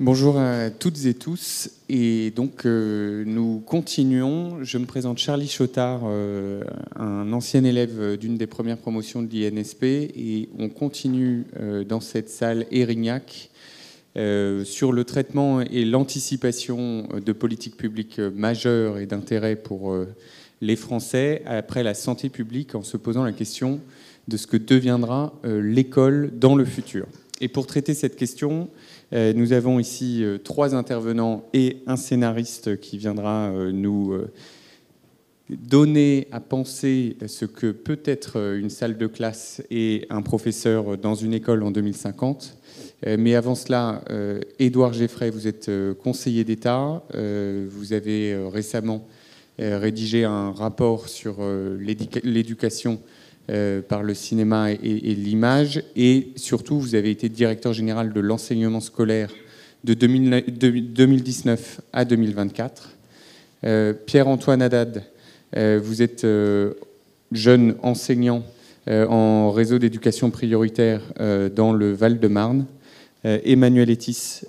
Bonjour à toutes et tous. Et donc, nous continuons. Je me présente Charlie Chotard, un ancien élève d'une des premières promotions de l'INSP. Et on continue dans cette salle Érignac sur le traitement et l'anticipation de politiques publiques majeures et d'intérêt pour les Français après la santé publique, en se posant la question de ce que deviendra l'école dans le futur. Et pour traiter cette question, nous avons ici trois intervenants et un scénariste qui viendra nous donner à penser ce que peut être une salle de classe et un professeur dans une école en 2050. Mais avant cela, Édouard Geffray, vous êtes conseiller d'État. Vous avez récemment rédigé un rapport sur l'éducation par le cinéma et l'image, et surtout vous avez été directeur général de l'enseignement scolaire de 2019 à 2024. Pierre-Antoine Haddad, vous êtes jeune enseignant en réseau d'éducation prioritaire dans le Val-de-Marne. Emmanuel Etis,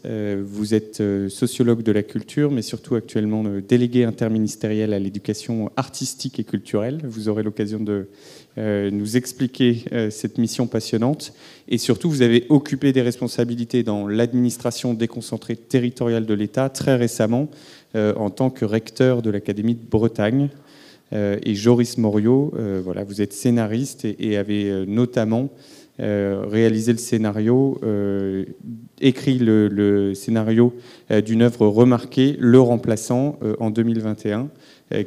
vous êtes sociologue de la culture, mais surtout actuellement délégué interministériel à l'éducation artistique et culturelle. Vous aurez l'occasion de nous expliquer cette mission passionnante. Et surtout, vous avez occupé des responsabilités dans l'administration déconcentrée territoriale de l'État très récemment en tant que recteur de l'Académie de Bretagne. Et Joris Moriot, voilà, vous êtes scénariste et avez notamment réalisé le scénario, écrit le scénario d'une œuvre remarquée, Le Remplaçant, en 2021,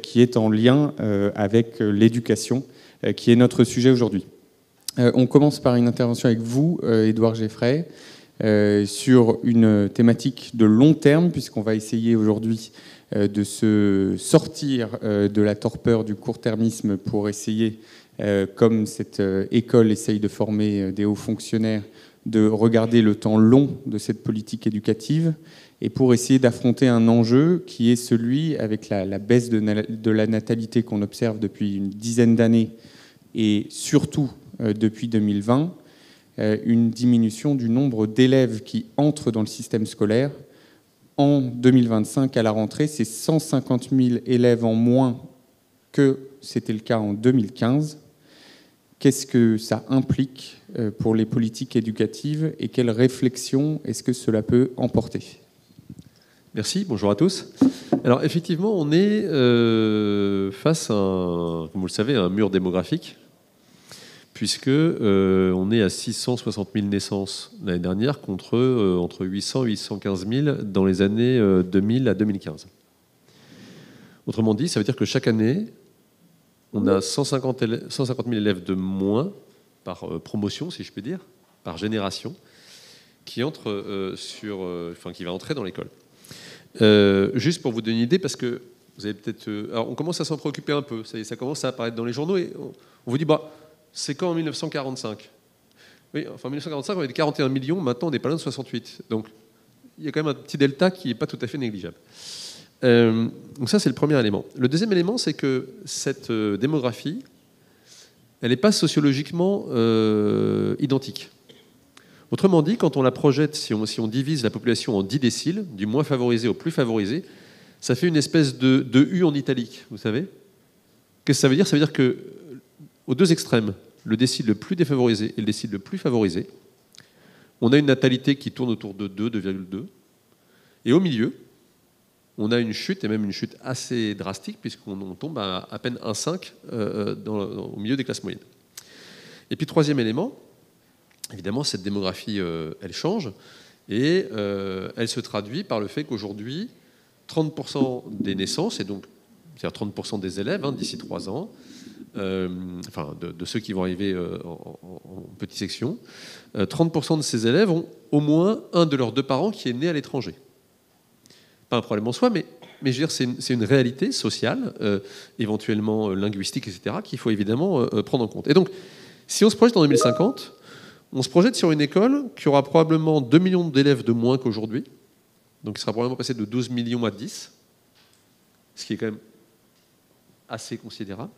qui est en lien avec l'éducation, qui est notre sujet aujourd'hui. On commence par une intervention avec vous, Édouard Geffray, sur une thématique de long terme, puisqu'on va essayer aujourd'hui de se sortir de la torpeur du court-termisme pour essayer, comme cette école essaye de former des hauts fonctionnaires, de regarder le temps long de cette politique éducative et pour essayer d'affronter un enjeu qui est celui, avec la baisse de la natalité qu'on observe depuis une dizaine d'années et surtout depuis 2020, une diminution du nombre d'élèves qui entrent dans le système scolaire. En 2025, à la rentrée, c'est 150 000 élèves en moins que c'était le cas en 2015. Qu'est-ce que ça implique pour les politiques éducatives et quelles réflexions est-ce que cela peut emporter ? Merci, bonjour à tous. Alors effectivement, on est face à, comme vous le savez, un mur démographique, puisque on est à 660 000 naissances l'année dernière contre entre 800 et 815 000 dans les années 2000 à 2015. Autrement dit, ça veut dire que chaque année, on a 150 000 élèves de moins par promotion, si je puis dire, par génération, qui qui va entrer dans l'école. Juste pour vous donner une idée, parce que vous avez peut-être... alors on commence à s'en préoccuper un peu, ça commence à apparaître dans les journaux, et on vous dit, c'est quand en 1945 ? Oui, enfin en 1945, on avait 41 millions, maintenant on n'est pas loin de 68. Donc il y a quand même un petit delta qui n'est pas tout à fait négligeable. Donc ça, c'est le premier élément. Le deuxième élément, c'est que cette démographie, elle n'est pas sociologiquement identique. Autrement dit, quand on la projette, si on divise la population en 10 déciles, du moins favorisé au plus favorisé, ça fait une espèce de U en italique, vous savez. Qu'est-ce que ça veut dire ? Ça veut dire que aux deux extrêmes, le décile le plus défavorisé et le décile le plus favorisé, on a une natalité qui tourne autour de 2, 2,2. Et au milieu, on a une chute, et même une chute assez drastique, puisqu'on tombe à peine 1,5 au milieu des classes moyennes. Et puis troisième élément, évidemment, cette démographie, elle change, et elle se traduit par le fait qu'aujourd'hui, 30% des naissances, et donc c'est-à-dire 30% des élèves d'ici 3 ans, de ceux qui vont arriver en petite section, 30% de ces élèves ont au moins un de leurs 2 parents qui est né à l'étranger. Pas un problème en soi, mais je veux dire, c'est une réalité sociale, éventuellement linguistique, etc., qu'il faut évidemment prendre en compte. Et donc, si on se projette en 2050, on se projette sur une école qui aura probablement 2 millions d'élèves de moins qu'aujourd'hui, donc qui sera probablement passé de 12 millions à 10, ce qui est quand même assez considérable,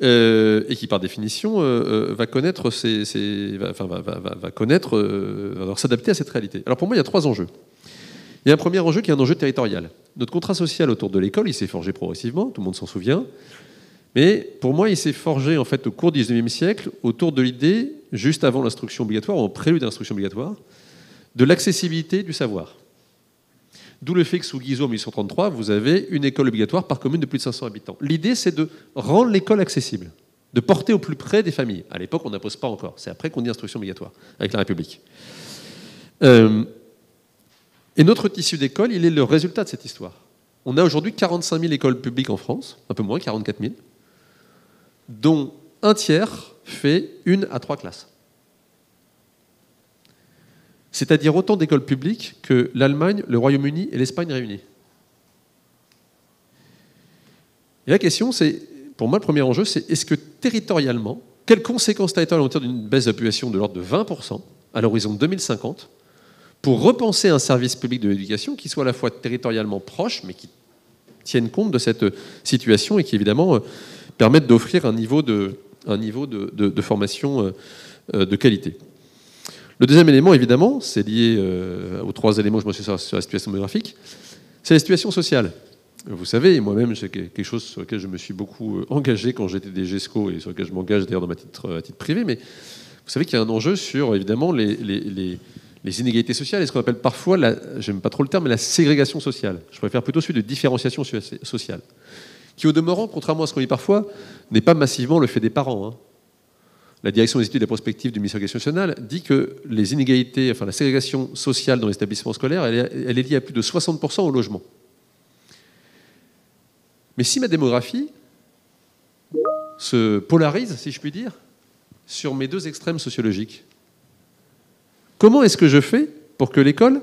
et qui, par définition, va connaître va s'adapter à cette réalité. Alors pour moi, il y a 3 enjeux. Il y a un premier enjeu qui est un enjeu territorial. Notre contrat social autour de l'école, il s'est forgé progressivement, tout le monde s'en souvient. Mais pour moi, il s'est forgé en fait au cours du XIXe siècle autour de l'idée, juste avant l'instruction obligatoire, ou en prélude à l'instruction obligatoire, de l'accessibilité du savoir. D'où le fait que sous Guizot, en 1833, vous avez une école obligatoire par commune de plus de 500 habitants. L'idée, c'est de rendre l'école accessible, de porter au plus près des familles. À l'époque, on n'impose pas encore. C'est après qu'on dit instruction obligatoire, avec la République. Et notre tissu d'école, il est le résultat de cette histoire. On a aujourd'hui 45 000 écoles publiques en France, un peu moins, 44 000, dont un tiers fait 1 à 3 classes. C'est-à-dire autant d'écoles publiques que l'Allemagne, le Royaume-Uni et l'Espagne réunis. Et la question, c'est, pour moi, le premier enjeu, c'est est-ce que territorialement, quelles conséquences territoriales en matière d'une baisse de la population de l'ordre de 20% à l'horizon 2050 pour repenser un service public de l'éducation qui soit à la fois territorialement proche, mais qui tienne compte de cette situation et qui, évidemment, permette d'offrir un niveau de formation de qualité. Le deuxième élément, évidemment, c'est lié aux 3 éléments que je me suis sur la situation démographique, c'est la situation sociale. Vous savez, moi-même, c'est quelque chose sur lequel je me suis beaucoup engagé quand j'étais des GESCO et sur lequel je m'engage d'ailleurs à titre privé, mais vous savez qu'il y a un enjeu sur, évidemment, les inégalités sociales et ce qu'on appelle parfois, j'aime pas trop le terme, mais la ségrégation sociale. Je préfère plutôt celui de différenciation sociale, qui au demeurant, contrairement à ce qu'on dit parfois, n'est pas massivement le fait des parents. Hein. La direction des études et de la prospective du ministère de l'Éducation nationale dit que les inégalités, enfin la ségrégation sociale dans les établissements scolaires, elle est liée à plus de 60% au logement. Mais si ma démographie se polarise, si je puis dire, sur mes 2 extrêmes sociologiques, comment est-ce que je fais pour que l'école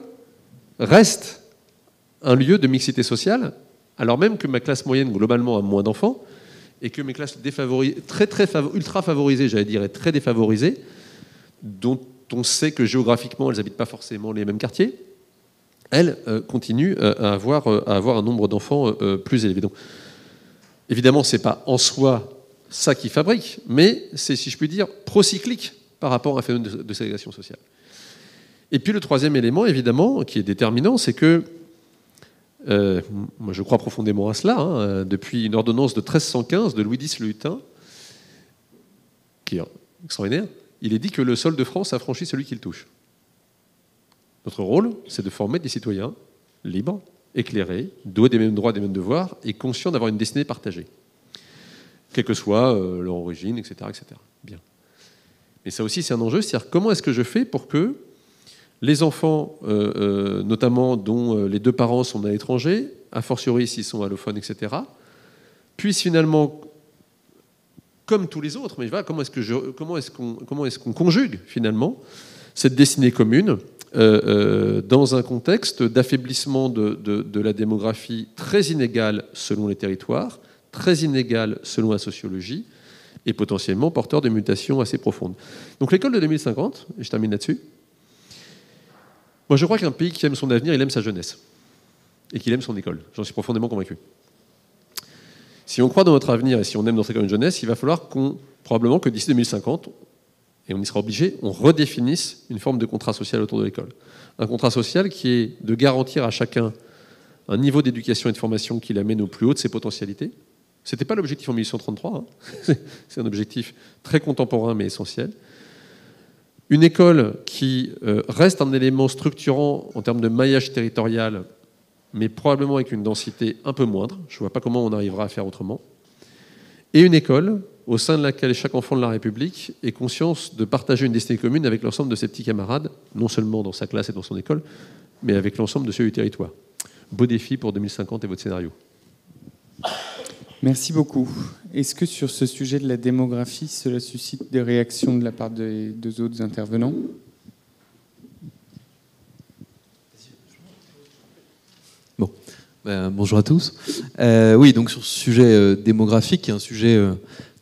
reste un lieu de mixité sociale, alors même que ma classe moyenne, globalement, a moins d'enfants, et que mes classes ultra favorisées, j'allais dire, et très défavorisées, dont on sait que géographiquement, elles n'habitent pas forcément les mêmes quartiers, elles continuent à avoir un nombre d'enfants plus élevé. Donc, évidemment, ce n'est pas en soi ça qui fabrique, mais c'est, si je puis dire, procyclique par rapport à un phénomène de ségrégation sociale. Et puis le troisième élément, évidemment, qui est déterminant, c'est que, moi je crois profondément à cela, hein, depuis une ordonnance de 1315 de Louis X le Hutin, qui est extraordinaire, il est dit que le sol de France affranchit celui qui le touche. Notre rôle, c'est de former des citoyens libres, éclairés, doués des mêmes droits, des mêmes devoirs, et conscients d'avoir une destinée partagée, quelle que soit leur origine, etc., etc. Bien. Mais ça aussi, c'est un enjeu, c'est-à-dire comment est-ce que je fais pour que les enfants, notamment dont les 2 parents sont à l'étranger, a fortiori s'ils sont allophones, etc., puissent finalement, comme tous les autres, mais voilà, comment est-ce qu'on conjugue finalement cette destinée commune dans un contexte d'affaiblissement de la démographie très inégale selon les territoires, très inégale selon la sociologie, et potentiellement porteur de mutations assez profondes. Donc l'école de 2050, et je termine là-dessus, moi je crois qu'un pays qui aime son avenir, il aime sa jeunesse, et qu'il aime son école. J'en suis profondément convaincu. Si on croit dans notre avenir et si on aime notre école de jeunesse, il va falloir probablement que d'ici 2050, et on y sera obligé, on redéfinisse une forme de contrat social autour de l'école. Un contrat social qui est de garantir à chacun un niveau d'éducation et de formation qui l'amène au plus haut de ses potentialités. Ce n'était pas l'objectif en 1833, hein. C'est un objectif très contemporain mais essentiel. Une école qui reste un élément structurant en termes de maillage territorial, mais probablement avec une densité un peu moindre. Je ne vois pas comment on arrivera à faire autrement. Et une école au sein de laquelle chaque enfant de la République ait conscience de partager une destinée commune avec l'ensemble de ses petits camarades, non seulement dans sa classe et dans son école, mais avec l'ensemble de ceux du territoire. Beau défi pour 2050 et votre scénario. Merci beaucoup. Est-ce que sur ce sujet de la démographie, cela suscite des réactions de la part des 2 autres intervenants ? Bon, bonjour à tous. Oui, donc sur ce sujet démographique, qui est un sujet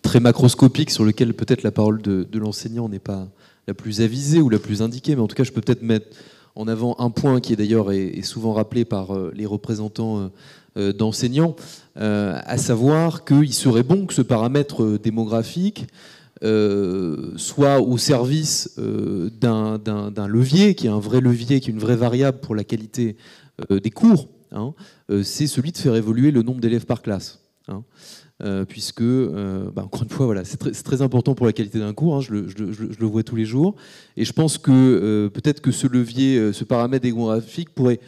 très macroscopique sur lequel peut-être la parole de l'enseignant n'est pas la plus avisée ou la plus indiquée, mais en tout cas, je peux peut-être mettre en avant un point qui est d'ailleurs est souvent rappelé par les représentants d'enseignants, à savoir qu'il serait bon que ce paramètre démographique soit au service d'un levier, qui est un vrai levier, qui est une vraie variable pour la qualité des cours, hein, c'est celui de faire évoluer le nombre d'élèves par classe. Hein. Puisque, encore une fois, voilà, c'est très important pour la qualité d'un cours, hein, je le vois tous les jours, et je pense que peut-être que ce levier, ce paramètre démographique pourrait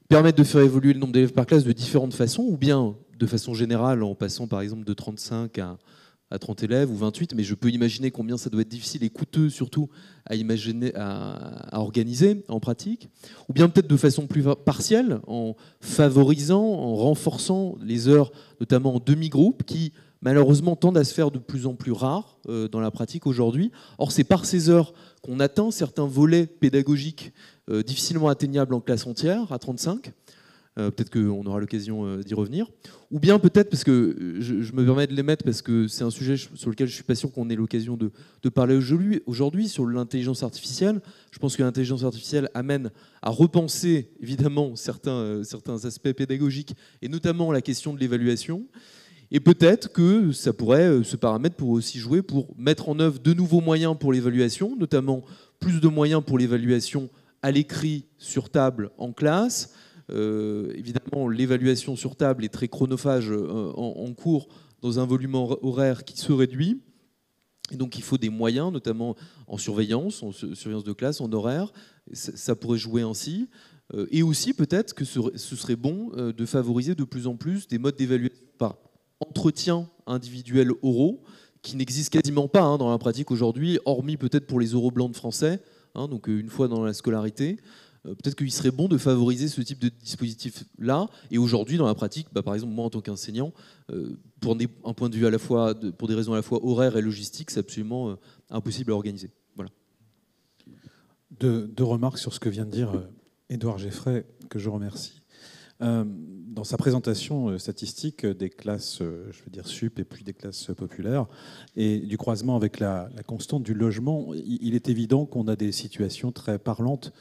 permettre de faire évoluer le nombre d'élèves par classe de différentes façons, ou bien de façon générale en passant par exemple de 35 à 30 élèves ou 28, mais je peux imaginer combien ça doit être difficile et coûteux surtout à organiser en pratique, ou bien peut-être de façon plus partielle, en favorisant, en renforçant les heures, notamment en demi-groupe, qui malheureusement tendent à se faire de plus en plus rares dans la pratique aujourd'hui. Or, c'est par ces heures qu'on atteint certains volets pédagogiques difficilement atteignables en classe entière, à 35. Peut-être qu'on aura l'occasion d'y revenir. Ou bien peut-être, parce que je me permets de les mettre, parce que c'est un sujet sur lequel je ne suis pas sûr qu'on ait l'occasion de parler aujourd'hui, sur l'intelligence artificielle. Je pense que l'intelligence artificielle amène à repenser, évidemment, certains aspects pédagogiques, et notamment la question de l'évaluation. Et peut-être que ça pourrait, ce paramètre pourrait aussi jouer pour mettre en œuvre de nouveaux moyens pour l'évaluation, notamment plus de moyens pour l'évaluation à l'écrit, sur table, en classe. Évidemment, l'évaluation sur table est très chronophage en cours dans un volume horaire qui se réduit. Et donc, il faut des moyens, notamment en surveillance de classe, en horaire. Ça pourrait jouer ainsi. Et aussi, peut-être que ce serait bon de favoriser de plus en plus des modes d'évaluation par entretien individuel oraux, qui n'existent quasiment pas dans la pratique aujourd'hui, hormis peut-être pour les oraux blancs de français, donc une fois dans la scolarité. Peut-être qu'il serait bon de favoriser ce type de dispositif-là. Et aujourd'hui, dans la pratique, par exemple, moi, en tant qu'enseignant, pour un point de vue à la fois, pour des raisons à la fois horaires et logistiques, c'est absolument impossible à organiser. Voilà. Deux remarques sur ce que vient de dire Édouard Geffray, que je remercie. Dans sa présentation statistique des classes, je veux dire sup et puis des classes populaires, et du croisement avec la constante du logement, il est évident qu'on a des situations très parlantes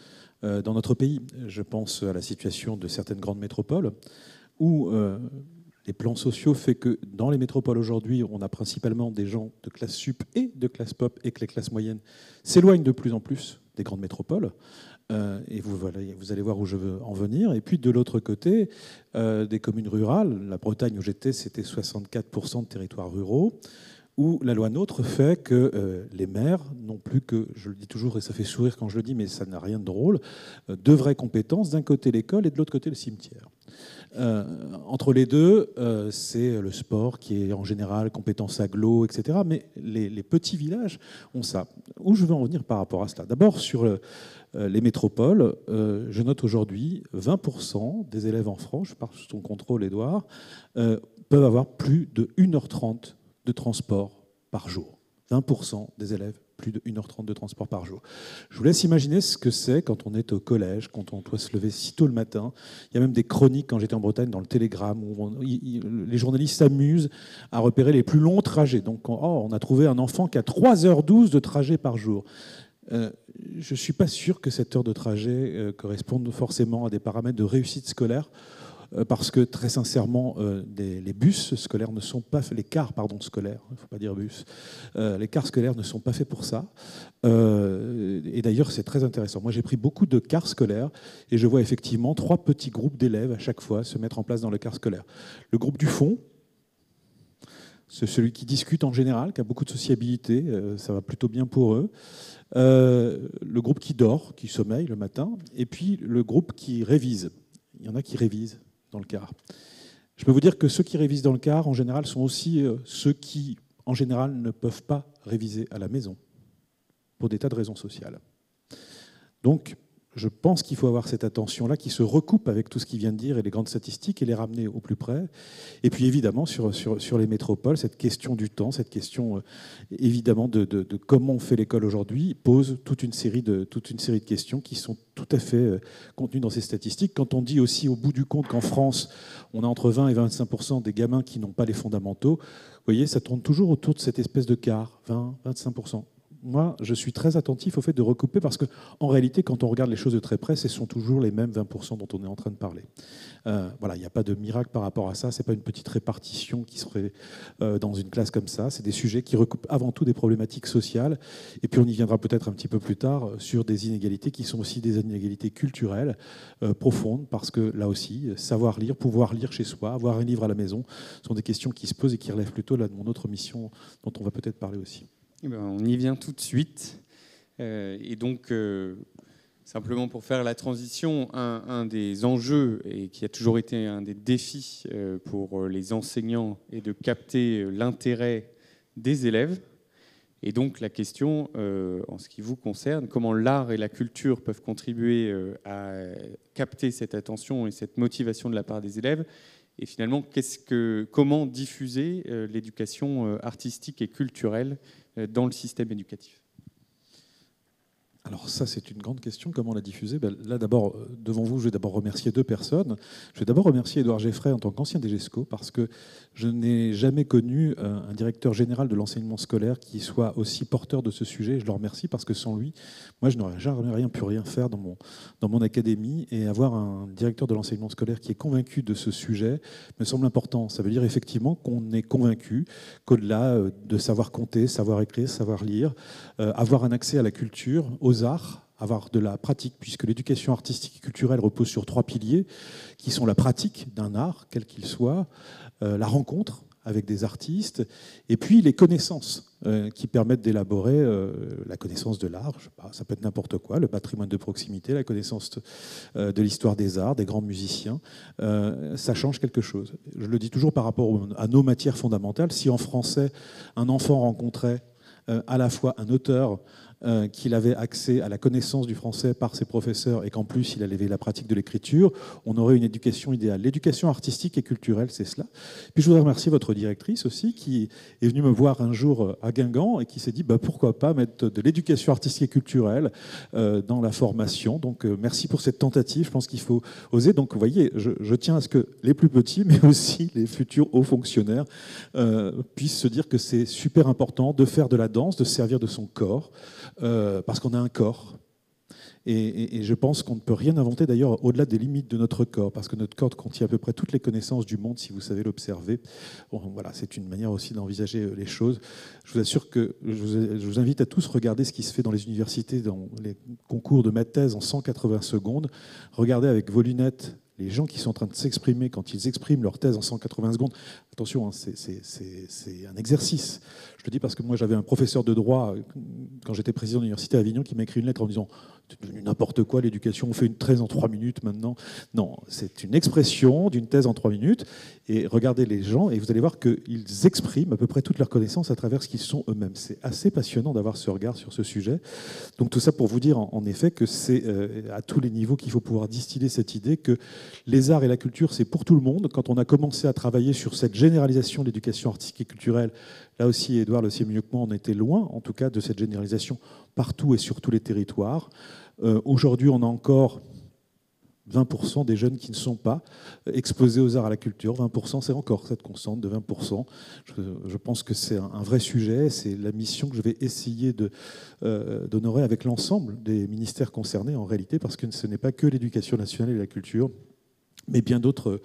dans notre pays. Je pense à la situation de certaines grandes métropoles où les plans sociaux font que dans les métropoles aujourd'hui, on a principalement des gens de classe sup et de classe pop, et que les classes moyennes s'éloignent de plus en plus des grandes métropoles. Et vous allez voir où je veux en venir. Et puis de l'autre côté, des communes rurales, la Bretagne où j'étais, c'était 64% de territoires ruraux, où la loi NOTRe fait que les maires n'ont plus que, je le dis toujours et ça fait sourire quand je le dis, mais ça n'a rien de drôle, deux vraies compétences, d'un côté l'école et de l'autre côté le cimetière. Entre les deux, c'est le sport qui est en général compétence agglo, etc. Mais les petits villages ont ça. Où je veux en venir par rapport à cela? D'abord, sur les métropoles, je note aujourd'hui 20% des élèves en France, je pars sous ton contrôle, Édouard, peuvent avoir plus de 1h30 de transport par jour. 20% des élèves, plus de 1h30 de transport par jour. Je vous laisse imaginer ce que c'est quand on est au collège, quand on doit se lever si tôt le matin. Il y a même des chroniques, quand j'étais en Bretagne, dans le Télégramme, où les journalistes s'amusent à repérer les plus longs trajets. Donc, on a trouvé un enfant qui a 3h12 de trajet par jour. Je ne suis pas sûr que cette heure de trajet corresponde forcément à des paramètres de réussite scolaire. Parce que très sincèrement, les bus scolaires ne sont pas faits, les cars scolaires, il ne faut pas dire bus, les cars scolaires ne sont pas faits pour ça. Et d'ailleurs, c'est très intéressant. Moi, j'ai pris beaucoup de cars scolaires et je vois effectivement 3 petits groupes d'élèves à chaque fois se mettre en place dans le car scolaire. Le groupe du fond, c'est celui qui discute en général, qui a beaucoup de sociabilité, ça va plutôt bien pour eux. Le groupe qui dort, qui sommeille le matin, et puis le groupe qui révise. Il y en a qui révisent dans le car. Je peux vous dire que ceux qui révisent dans le car, en général, sont aussi ceux qui, en général, ne peuvent pas réviser à la maison pour des tas de raisons sociales. Donc, je pense qu'il faut avoir cette attention-là qui se recoupe avec tout ce qu'il vient de dire et les grandes statistiques et les ramener au plus près. Et puis, évidemment, sur les métropoles, cette question du temps, cette question, évidemment, de comment on fait l'école aujourd'hui, pose toute une série de questions qui sont tout à fait contenues dans ces statistiques. Quand on dit aussi, au bout du compte, qu'en France, on a entre 20 et 25% des gamins qui n'ont pas les fondamentaux, vous voyez, ça tourne toujours autour de cette espèce de quart, 20, 25%. moi, je suis très attentif au fait de recouper parce qu'en réalité, quand on regarde les choses de très près, ce sont toujours les mêmes 20% dont on est en train de parler. Voilà, il n'y a pas de miracle par rapport à ça. Ce n'est pas une petite répartition qui serait dans une classe comme ça. C'est des sujets qui recoupent avant tout des problématiques sociales. Et puis on y viendra peut-être un petit peu plus tard sur des inégalités qui sont aussi des inégalités culturelles profondes parce que là aussi, savoir lire, pouvoir lire chez soi, avoir un livre à la maison, sont des questions qui se posent et qui relèvent plutôt là, de mon autre mission dont on va peut-être parler aussi. Eh ben, on y vient tout de suite. Et donc, simplement pour faire la transition, un des enjeux, et qui a toujours été un des défis pour les enseignants, est de capter l'intérêt des élèves. Et donc la question, en ce qui vous concerne, comment l'art et la culture peuvent contribuer à capter cette attention et cette motivation de la part des élèves. Et finalement, comment diffuser l'éducation artistique et culturelle dans le système éducatif? Alors ça, c'est une grande question. Comment la diffuser? Là, d'abord, devant vous, je vais d'abord remercier deux personnes. Je vais d'abord remercier Édouard Geffray en tant qu'ancien DGESCO, parce que je n'ai jamais connu un directeur général de l'enseignement scolaire qui soit aussi porteur de ce sujet. Je le remercie parce que sans lui, moi, je n'aurais jamais pu rien faire dans mon académie. Et avoir un directeur de l'enseignement scolaire qui est convaincu de ce sujet me semble important. Ça veut dire effectivement qu'on est convaincu qu'au-delà de savoir compter, savoir écrire, savoir lire, avoir un accès à la culture, aux arts, avoir de la pratique, puisque l'éducation artistique et culturelle repose sur trois piliers, qui sont la pratique d'un art, quel qu'il soit, la rencontre avec des artistes, et puis les connaissances qui permettent d'élaborer la connaissance de l'art. Ça peut être n'importe quoi, le patrimoine de proximité, la connaissance de l'histoire des arts, des grands musiciens. Ça change quelque chose. Je le dis toujours par rapport à nos matières fondamentales. Si en français, un enfant rencontrait à la fois un auteur qu'il avait accès à la connaissance du français par ses professeurs et qu'en plus il avait la pratique de l'écriture, on aurait une éducation idéale. L'éducation artistique et culturelle, c'est cela. Puis je voudrais remercier votre directrice aussi qui est venue me voir un jour à Guingamp et qui s'est dit pourquoi pas mettre de l'éducation artistique et culturelle dans la formation. Donc merci pour cette tentative, je pense qu'il faut oser. Donc vous voyez, je tiens à ce que les plus petits, mais aussi les futurs hauts fonctionnaires puissent se dire que c'est super important de faire de la danse, de se servir de son corps, parce qu'on a un corps. Et je pense qu'on ne peut rien inventer d'ailleurs au-delà des limites de notre corps, parce que notre corps contient à peu près toutes les connaissances du monde, si vous savez l'observer. Bon, voilà, c'est une manière aussi d'envisager les choses. Je vous assure que je vous invite à tous regarder ce qui se fait dans les universités, dans les concours de maths thèse en 180 secondes. Regardez avec vos lunettes les gens qui sont en train de s'exprimer quand ils expriment leur thèse en 180 secondes. Attention, hein, c'est un exercice. Je le dis parce que moi, j'avais un professeur de droit, quand j'étais président de l'université à Avignon, qui m'a écrit une lettre en disant « n'importe quoi, l'éducation, on fait une thèse en 3 minutes maintenant ». Non, c'est une expression d'une thèse en 3 minutes. Et regardez les gens et vous allez voir qu'ils expriment à peu près toutes leurs connaissances à travers ce qu'ils sont eux-mêmes. C'est assez passionnant d'avoir ce regard sur ce sujet. Donc tout ça pour vous dire en effet que c'est à tous les niveaux qu'il faut pouvoir distiller cette idée que les arts et la culture, c'est pour tout le monde. Quand on a commencé à travailler sur cette généralisation de l'éducation artistique et culturelle, là aussi, Édouard le sait mieux que moi, on était loin, en tout cas, de cette généralisation partout et sur tous les territoires. Aujourd'hui, on a encore 20% des jeunes qui ne sont pas exposés aux arts et à la culture. 20%, c'est encore cette constante de 20%. Je pense que c'est un vrai sujet. C'est la mission que je vais essayer d'honorer avec l'ensemble des ministères concernés, en réalité, parce que ce n'est pas que l'éducation nationale et la culture, mais bien d'autres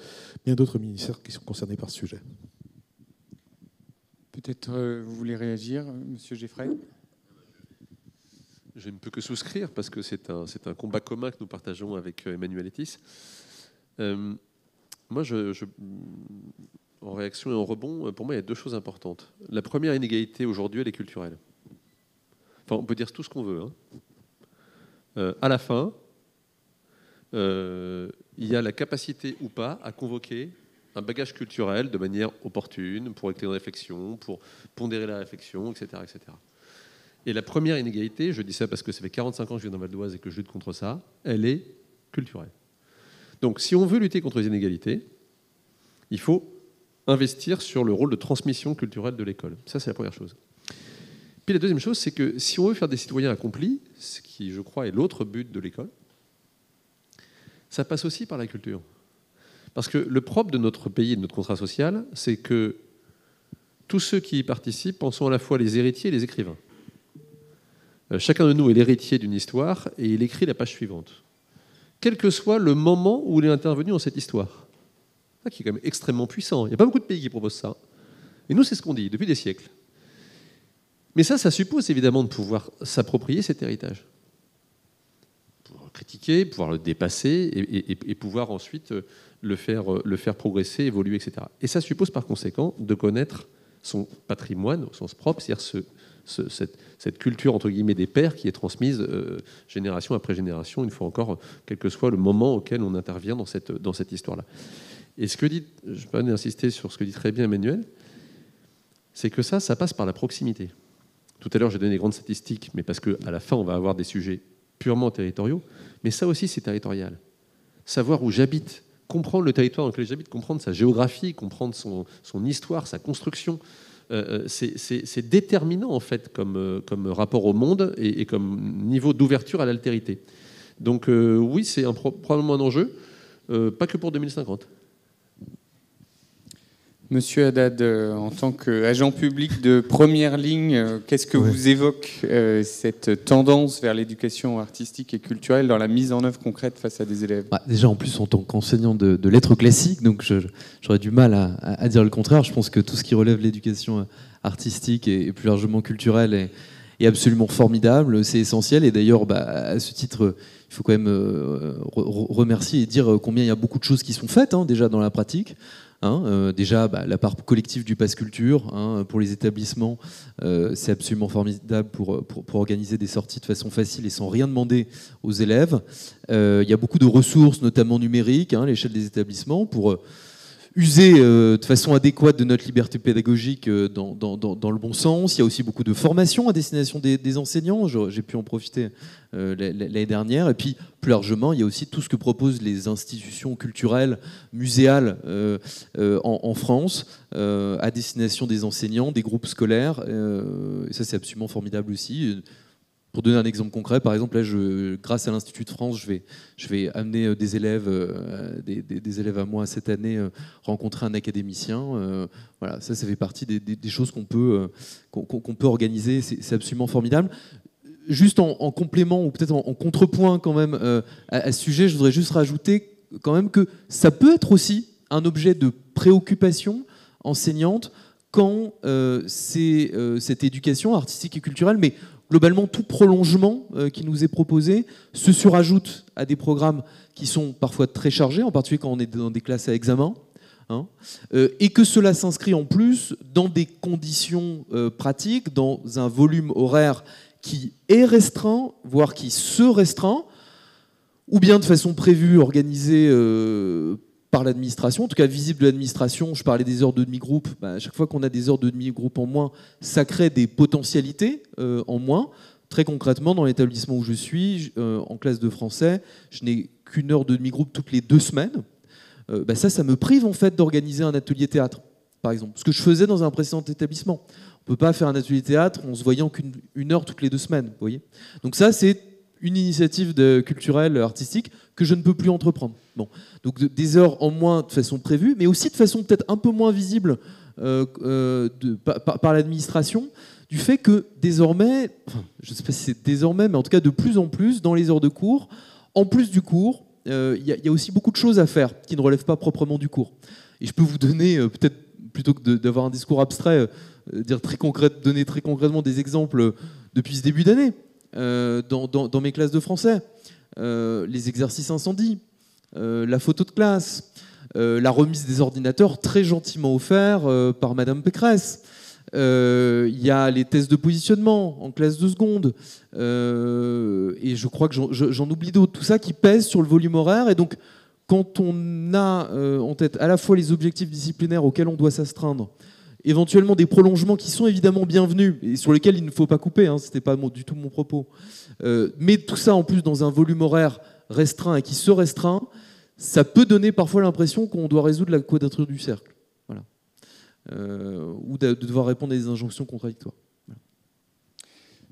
ministères qui sont concernés par ce sujet. Peut-être vous voulez réagir, Monsieur Geffray? Je ne peux que souscrire parce que c'est un combat commun que nous partageons avec Emmanuel Etis. Moi, en réaction et en rebond, pour moi, il y a deux choses importantes. La première inégalité aujourd'hui, elle est culturelle. Enfin, on peut dire tout ce qu'on veut. Hein. À la fin, il y a la capacité ou pas à convoquer un bagage culturel de manière opportune, pour éclairer la réflexion, pour pondérer la réflexion, etc., etc. Et la première inégalité, je dis ça parce que ça fait 45 ans que je viens dans Val d'Oise et que je lutte contre ça, elle est culturelle. Donc si on veut lutter contre les inégalités, il faut investir sur le rôle de transmission culturelle de l'école. Ça, c'est la première chose. Puis la deuxième chose, c'est que si on veut faire des citoyens accomplis, ce qui, je crois, est l'autre but de l'école, ça passe aussi par la culture. Parce que le propre de notre pays et de notre contrat social, c'est que tous ceux qui y participent en sont à la fois les héritiers et les écrivains. Chacun de nous est l'héritier d'une histoire et il écrit la page suivante, quel que soit le moment où il est intervenu dans cette histoire. Ça qui est quand même extrêmement puissant. Il n'y a pas beaucoup de pays qui proposent ça. Et nous, c'est ce qu'on dit depuis des siècles. Mais ça suppose évidemment de pouvoir s'approprier cet héritage. Pouvoir le critiquer, pouvoir le dépasser et pouvoir ensuite le faire progresser, évoluer, etc. Et ça suppose par conséquent de connaître son patrimoine au sens propre, c'est-à-dire cette culture entre guillemets des pères qui est transmise génération après génération, une fois encore, quel que soit le moment auquel on intervient dans cette histoire-là. Et ce que dit, je vais insister sur ce que dit très bien Emmanuel, c'est que ça passe par la proximité. Tout à l'heure, j'ai donné des grandes statistiques, mais parce qu'à la fin, on va avoir des sujets purement territoriaux, mais ça aussi, c'est territorial. Savoir où j'habite, comprendre le territoire dans lequel j'habite, comprendre sa géographie, comprendre son histoire, sa construction, c'est déterminant en fait comme rapport au monde et comme niveau d'ouverture à l'altérité. Donc oui, c'est probablement un enjeu, pas que pour 2050. Monsieur Haddad, en tant qu'agent public de première ligne, qu'est-ce que vous évoque cette tendance vers l'éducation artistique et culturelle dans la mise en œuvre concrète face à des élèves ? Déjà, en plus, en tant qu'enseignant de lettres classiques, donc j'aurais du mal à dire le contraire. Je pense que tout ce qui relève de l'éducation artistique et plus largement culturelle est absolument formidable, c'est essentiel. Et d'ailleurs, à ce titre, il faut quand même remercier et dire combien il y a beaucoup de choses qui sont faites déjà dans la pratique. Déjà, la part collective du Pass Culture pour les établissements, c'est absolument formidable pour organiser des sorties de façon facile et sans rien demander aux élèves. Il y a beaucoup de ressources, notamment numériques, à l'échelle des établissements, pour user de façon adéquate de notre liberté pédagogique dans le bon sens. Il y a aussi beaucoup de formations à destination des enseignants. J'ai pu en profiter l'année dernière. Et puis, plus largement, il y a aussi tout ce que proposent les institutions culturelles, muséales en France, à destination des enseignants, des groupes scolaires. Et ça, c'est absolument formidable aussi. Pour donner un exemple concret, par exemple, là, grâce à l'Institut de France, je vais amener des élèves à moi cette année rencontrer un académicien. Voilà, ça fait partie des choses qu'on peut organiser. C'est absolument formidable. Juste en complément ou peut-être en contrepoint quand même à ce sujet, je voudrais juste rajouter quand même que ça peut être aussi un objet de préoccupation enseignante quand c'est cette éducation artistique et culturelle, mais globalement, tout prolongement qui nous est proposé se surajoute à des programmes qui sont parfois très chargés, en particulier quand on est dans des classes à examen, et que cela s'inscrit en plus dans des conditions pratiques, dans un volume horaire qui est restreint, voire qui se restreint, ou bien de façon prévue, organisée par l'administration, en tout cas visible de l'administration. Je parlais des heures de demi-groupe. À chaque fois qu'on a des heures de demi-groupe en moins, ça crée des potentialités en moins. Très concrètement, dans l'établissement où je suis, en classe de français, je n'ai qu'une heure de demi-groupe toutes les 2 semaines. Ça me prive en fait d'organiser un atelier théâtre, par exemple. Ce que je faisais dans un précédent établissement. On ne peut pas faire un atelier théâtre en se voyant qu'une heure toutes les 2 semaines. Vous voyez. Donc ça, c'est une initiative culturelle, artistique, que je ne peux plus entreprendre. Bon. Donc des heures en moins de façon prévue, mais aussi de façon peut-être un peu moins visible par l'administration, du fait que désormais, je ne sais pas si c'est désormais, mais en tout cas de plus en plus, dans les heures de cours, en plus du cours, il y a aussi beaucoup de choses à faire qui ne relèvent pas proprement du cours. Et je peux vous donner, peut-être plutôt que d'avoir un discours abstrait, donner très concrètement des exemples depuis ce début d'année. Dans mes classes de français, les exercices incendie, la photo de classe, la remise des ordinateurs très gentiment offerts par Madame Pécresse. Il y a les tests de positionnement en classe de seconde. Et je crois que j'en oublie d'autres. Tout ça qui pèse sur le volume horaire. Et donc, quand on a en tête à la fois les objectifs disciplinaires auxquels on doit s'astreindre, éventuellement des prolongements qui sont évidemment bienvenus et sur lesquels il ne faut pas couper, ce n'était pas du tout mon propos. Mais tout ça en plus dans un volume horaire restreint et qui se restreint, ça peut donner parfois l'impression qu'on doit résoudre la quadrature du cercle. Voilà. Ou de devoir répondre à des injonctions contradictoires. Voilà.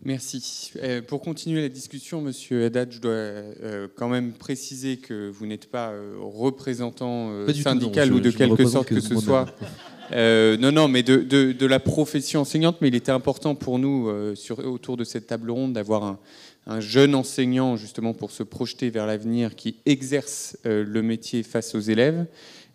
Merci. Pour continuer la discussion, Monsieur Haddad, je dois quand même préciser que vous n'êtes pas représentant syndical ou de quelque sorte que ce soit Non, mais de la profession enseignante, mais il était important pour nous, autour de cette table ronde, d'avoir un jeune enseignant, justement, pour se projeter vers l'avenir, qui exerce le métier face aux élèves.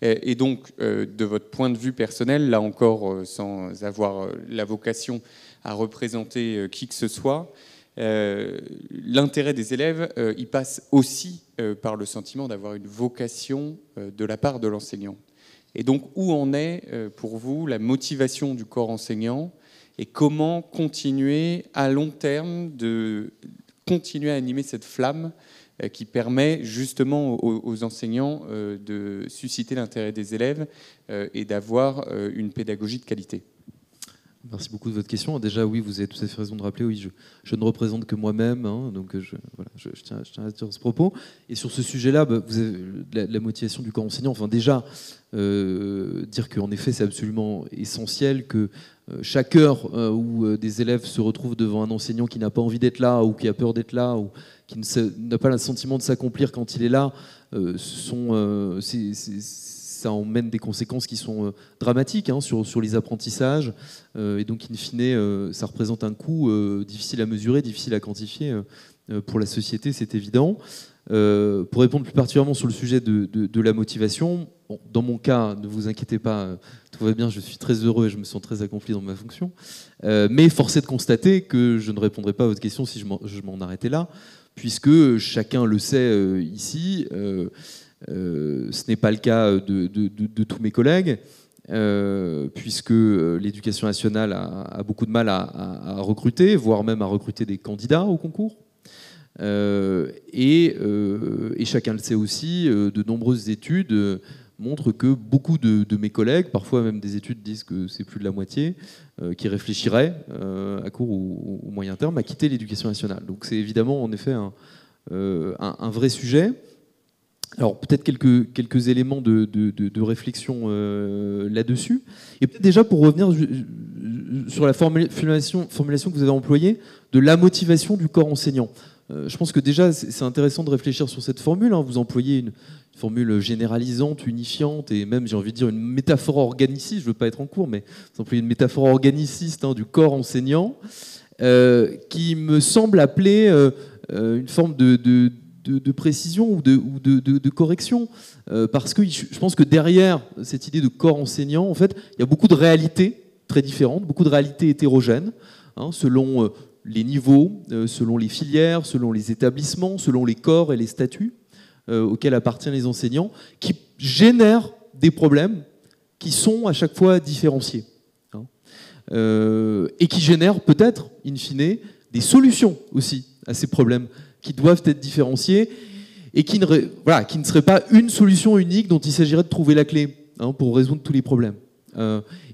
Et donc, de votre point de vue personnel, là encore, sans avoir la vocation à représenter qui que ce soit, l'intérêt des élèves, il passe aussi par le sentiment d'avoir une vocation de la part de l'enseignant. Et donc, où en est, pour vous, la motivation du corps enseignant et comment continuer à long terme de continuer à animer cette flamme qui permet justement aux enseignants de susciter l'intérêt des élèves et d'avoir une pédagogie de qualité. Merci beaucoup de votre question. Déjà, oui, vous avez tout à fait raison de rappeler, oui, je ne représente que moi-même, hein, donc je tiens à dire ce propos. Et sur ce sujet-là, vous avez la motivation du corps enseignant. Enfin, déjà, dire qu'en effet, c'est absolument essentiel que chaque heure où des élèves se retrouvent devant un enseignant qui n'a pas envie d'être là, ou qui a peur d'être là, ou qui n'a pas le sentiment de s'accomplir quand il est là, ça emmène des conséquences qui sont dramatiques hein, sur les apprentissages. Et donc, in fine, ça représente un coût difficile à mesurer, difficile à quantifier pour la société, c'est évident. Pour répondre plus particulièrement sur le sujet de la motivation, bon, dans mon cas, ne vous inquiétez pas, tout va bien, je suis très heureux et je me sens très accompli dans ma fonction. Mais force est de constater que je ne répondrai pas à votre question si je m'en arrêtais là, puisque chacun le sait ici, ce n'est pas le cas de tous mes collègues, puisque l'éducation nationale a beaucoup de mal à recruter, voire même à recruter des candidats au concours. Et chacun le sait aussi, de nombreuses études montrent que beaucoup de mes collègues, parfois même des études disent que c'est plus de la moitié, qui réfléchiraient à court ou moyen terme à quitter l'éducation nationale. Donc c'est évidemment en effet un vrai sujet. Alors peut-être quelques éléments de réflexion là-dessus. Et peut-être déjà pour revenir sur la formulation que vous avez employée de la motivation du corps enseignant. Je pense que déjà c'est intéressant de réfléchir sur cette formule. Hein. Vous employez une formule généralisante, unifiante et même j'ai envie de dire une métaphore organiciste. Je ne veux pas être en cours, mais vous employez une métaphore organiciste hein, du corps enseignant qui me semble appeler une forme de précision ou de correction, parce que je pense que derrière cette idée de corps enseignant, en fait, il y a beaucoup de réalités très différentes, beaucoup de réalités hétérogènes, hein, selon les niveaux, selon les filières, selon les établissements, selon les corps et les statuts auxquels appartiennent les enseignants, qui génèrent des problèmes qui sont à chaque fois différenciés, hein, et qui génèrent peut-être, in fine, des solutions aussi à ces problèmes qui doivent être différenciés et qui ne seraient pas une solution unique dont il s'agirait de trouver la clé hein, pour résoudre tous les problèmes.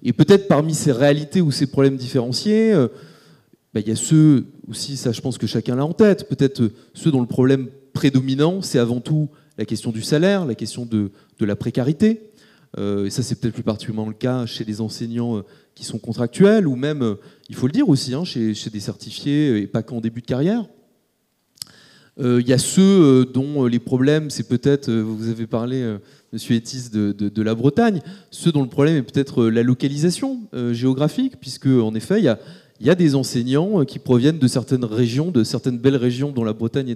Et peut-être parmi ces réalités ou ces problèmes différenciés, il y a ceux aussi, ça je pense que chacun l'a en tête, peut-être ceux dont le problème prédominant, c'est avant tout la question du salaire, la question de la précarité. Et ça, c'est peut-être plus particulièrement le cas chez les enseignants qui sont contractuels ou même, il faut le dire aussi, hein, chez des certifiés et pas qu'en début de carrière. Il y a ceux dont les problèmes, c'est peut-être, vous avez parlé, Monsieur Etis, de la Bretagne, ceux dont le problème est peut-être la localisation géographique, puisque en effet, il y a des enseignants qui proviennent de certaines régions, de certaines belles régions, dont la Bretagne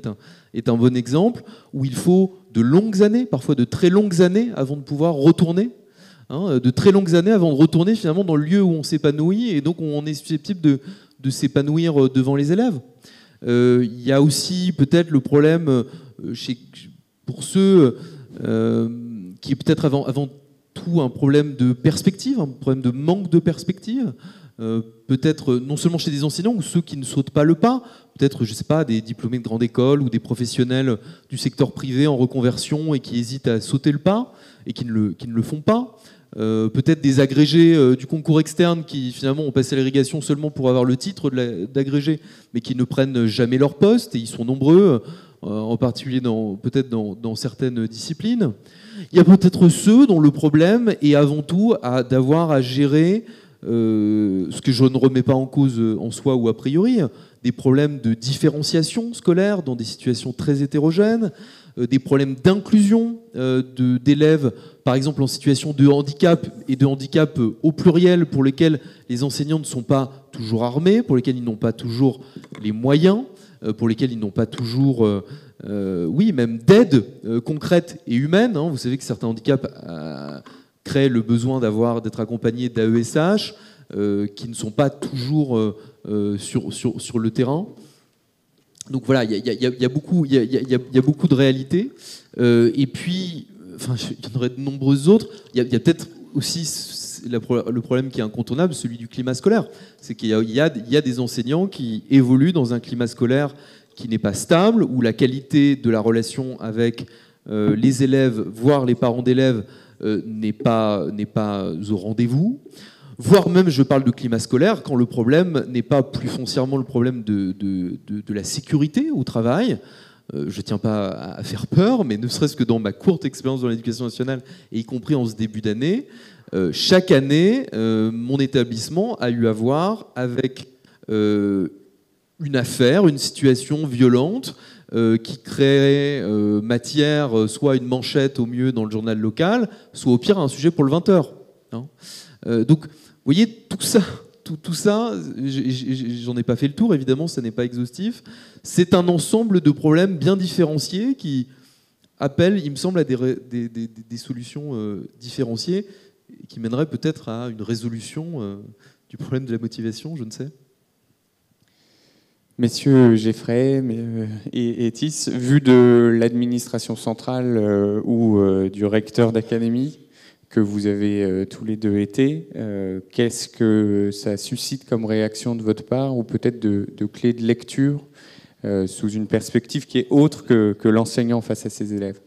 est un bon exemple, où il faut de longues années, parfois de très longues années, avant de pouvoir retourner, hein, de très longues années avant de retourner finalement dans le lieu où on s'épanouit, et donc on est susceptible de s'épanouir devant les élèves. Il y a aussi peut-être le problème pour ceux qui est peut-être avant tout un problème de perspective, un problème de manque de perspective, peut-être non seulement chez des enseignants ou ceux qui ne sautent pas le pas, peut-être, je ne sais pas, des diplômés de grande école ou des professionnels du secteur privé en reconversion et qui hésitent à sauter le pas et qui ne le font pas. Peut-être des agrégés du concours externe qui finalement ont passé l'irrigation seulement pour avoir le titre d'agrégé, mais qui ne prennent jamais leur poste, et ils sont nombreux, en particulier peut-être dans certaines disciplines. Il y a peut-être ceux dont le problème est avant tout d'avoir à gérer ce que je ne remets pas en cause en soi ou a priori, des problèmes de différenciation scolaire dans des situations très hétérogènes, des problèmes d'inclusion d'élèves, par exemple en situation de handicap, et de handicap au pluriel, pour lesquels les enseignants ne sont pas toujours armés, pour lesquels ils n'ont pas toujours les moyens, pour lesquels ils n'ont pas toujours, même d'aide concrète et humaine. Vous savez que certains handicaps créent le besoin d'être accompagnés d'AESH, qui ne sont pas toujours sur le terrain. Donc voilà, il y a beaucoup de réalités. Et puis, il y en aurait de nombreuses autres. Il y a peut-être aussi le problème qui est incontournable, celui du climat scolaire. C'est qu'il y a des enseignants qui évoluent dans un climat scolaire qui n'est pas stable, où la qualité de la relation avec les élèves, voire les parents d'élèves, n'est pas au rendez-vous. Voire même, je parle de climat scolaire, quand le problème n'est pas plus foncièrement le problème de la sécurité au travail. Je ne tiens pas à faire peur, mais ne serait-ce que dans ma courte expérience dans l'éducation nationale, et y compris en ce début d'année, chaque année, mon établissement a eu à voir avec une affaire, une situation violente, qui créait matière, soit une manchette au mieux dans le journal local, soit au pire un sujet pour le 20h. Donc, vous voyez, tout ça, j'en ai pas fait le tour, évidemment, ça n'est pas exhaustif. C'est un ensemble de problèmes bien différenciés qui appellent, il me semble, à des solutions différenciées, qui mèneraient peut-être à une résolution du problème de la motivation, je ne sais. Messieurs Geffray et Tis, vu de l'administration centrale ou du recteur d'académie, que vous avez tous les deux été, qu'est-ce que ça suscite comme réaction de votre part, ou peut-être de clés de lecture sous une perspective qui est autre que l'enseignant face à ses élèves?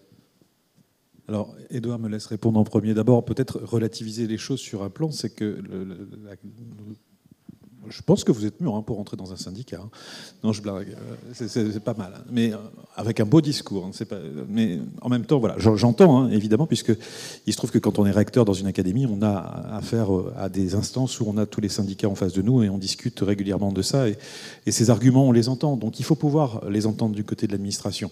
Alors, Édouard me laisse répondre en premier. D'abord, peut-être relativiser les choses sur un plan, c'est que je pense que vous êtes mûr pour rentrer dans un syndicat. Non, je blague. C'est pas mal. Mais avec un beau discours. Mais en même temps, voilà, j'entends, évidemment, puisqu'il se trouve que quand on est recteur dans une académie, on a affaire à des instances où on a tous les syndicats en face de nous et on discute régulièrement de ça. Et ces arguments, on les entend. Donc il faut pouvoir les entendre du côté de l'administration.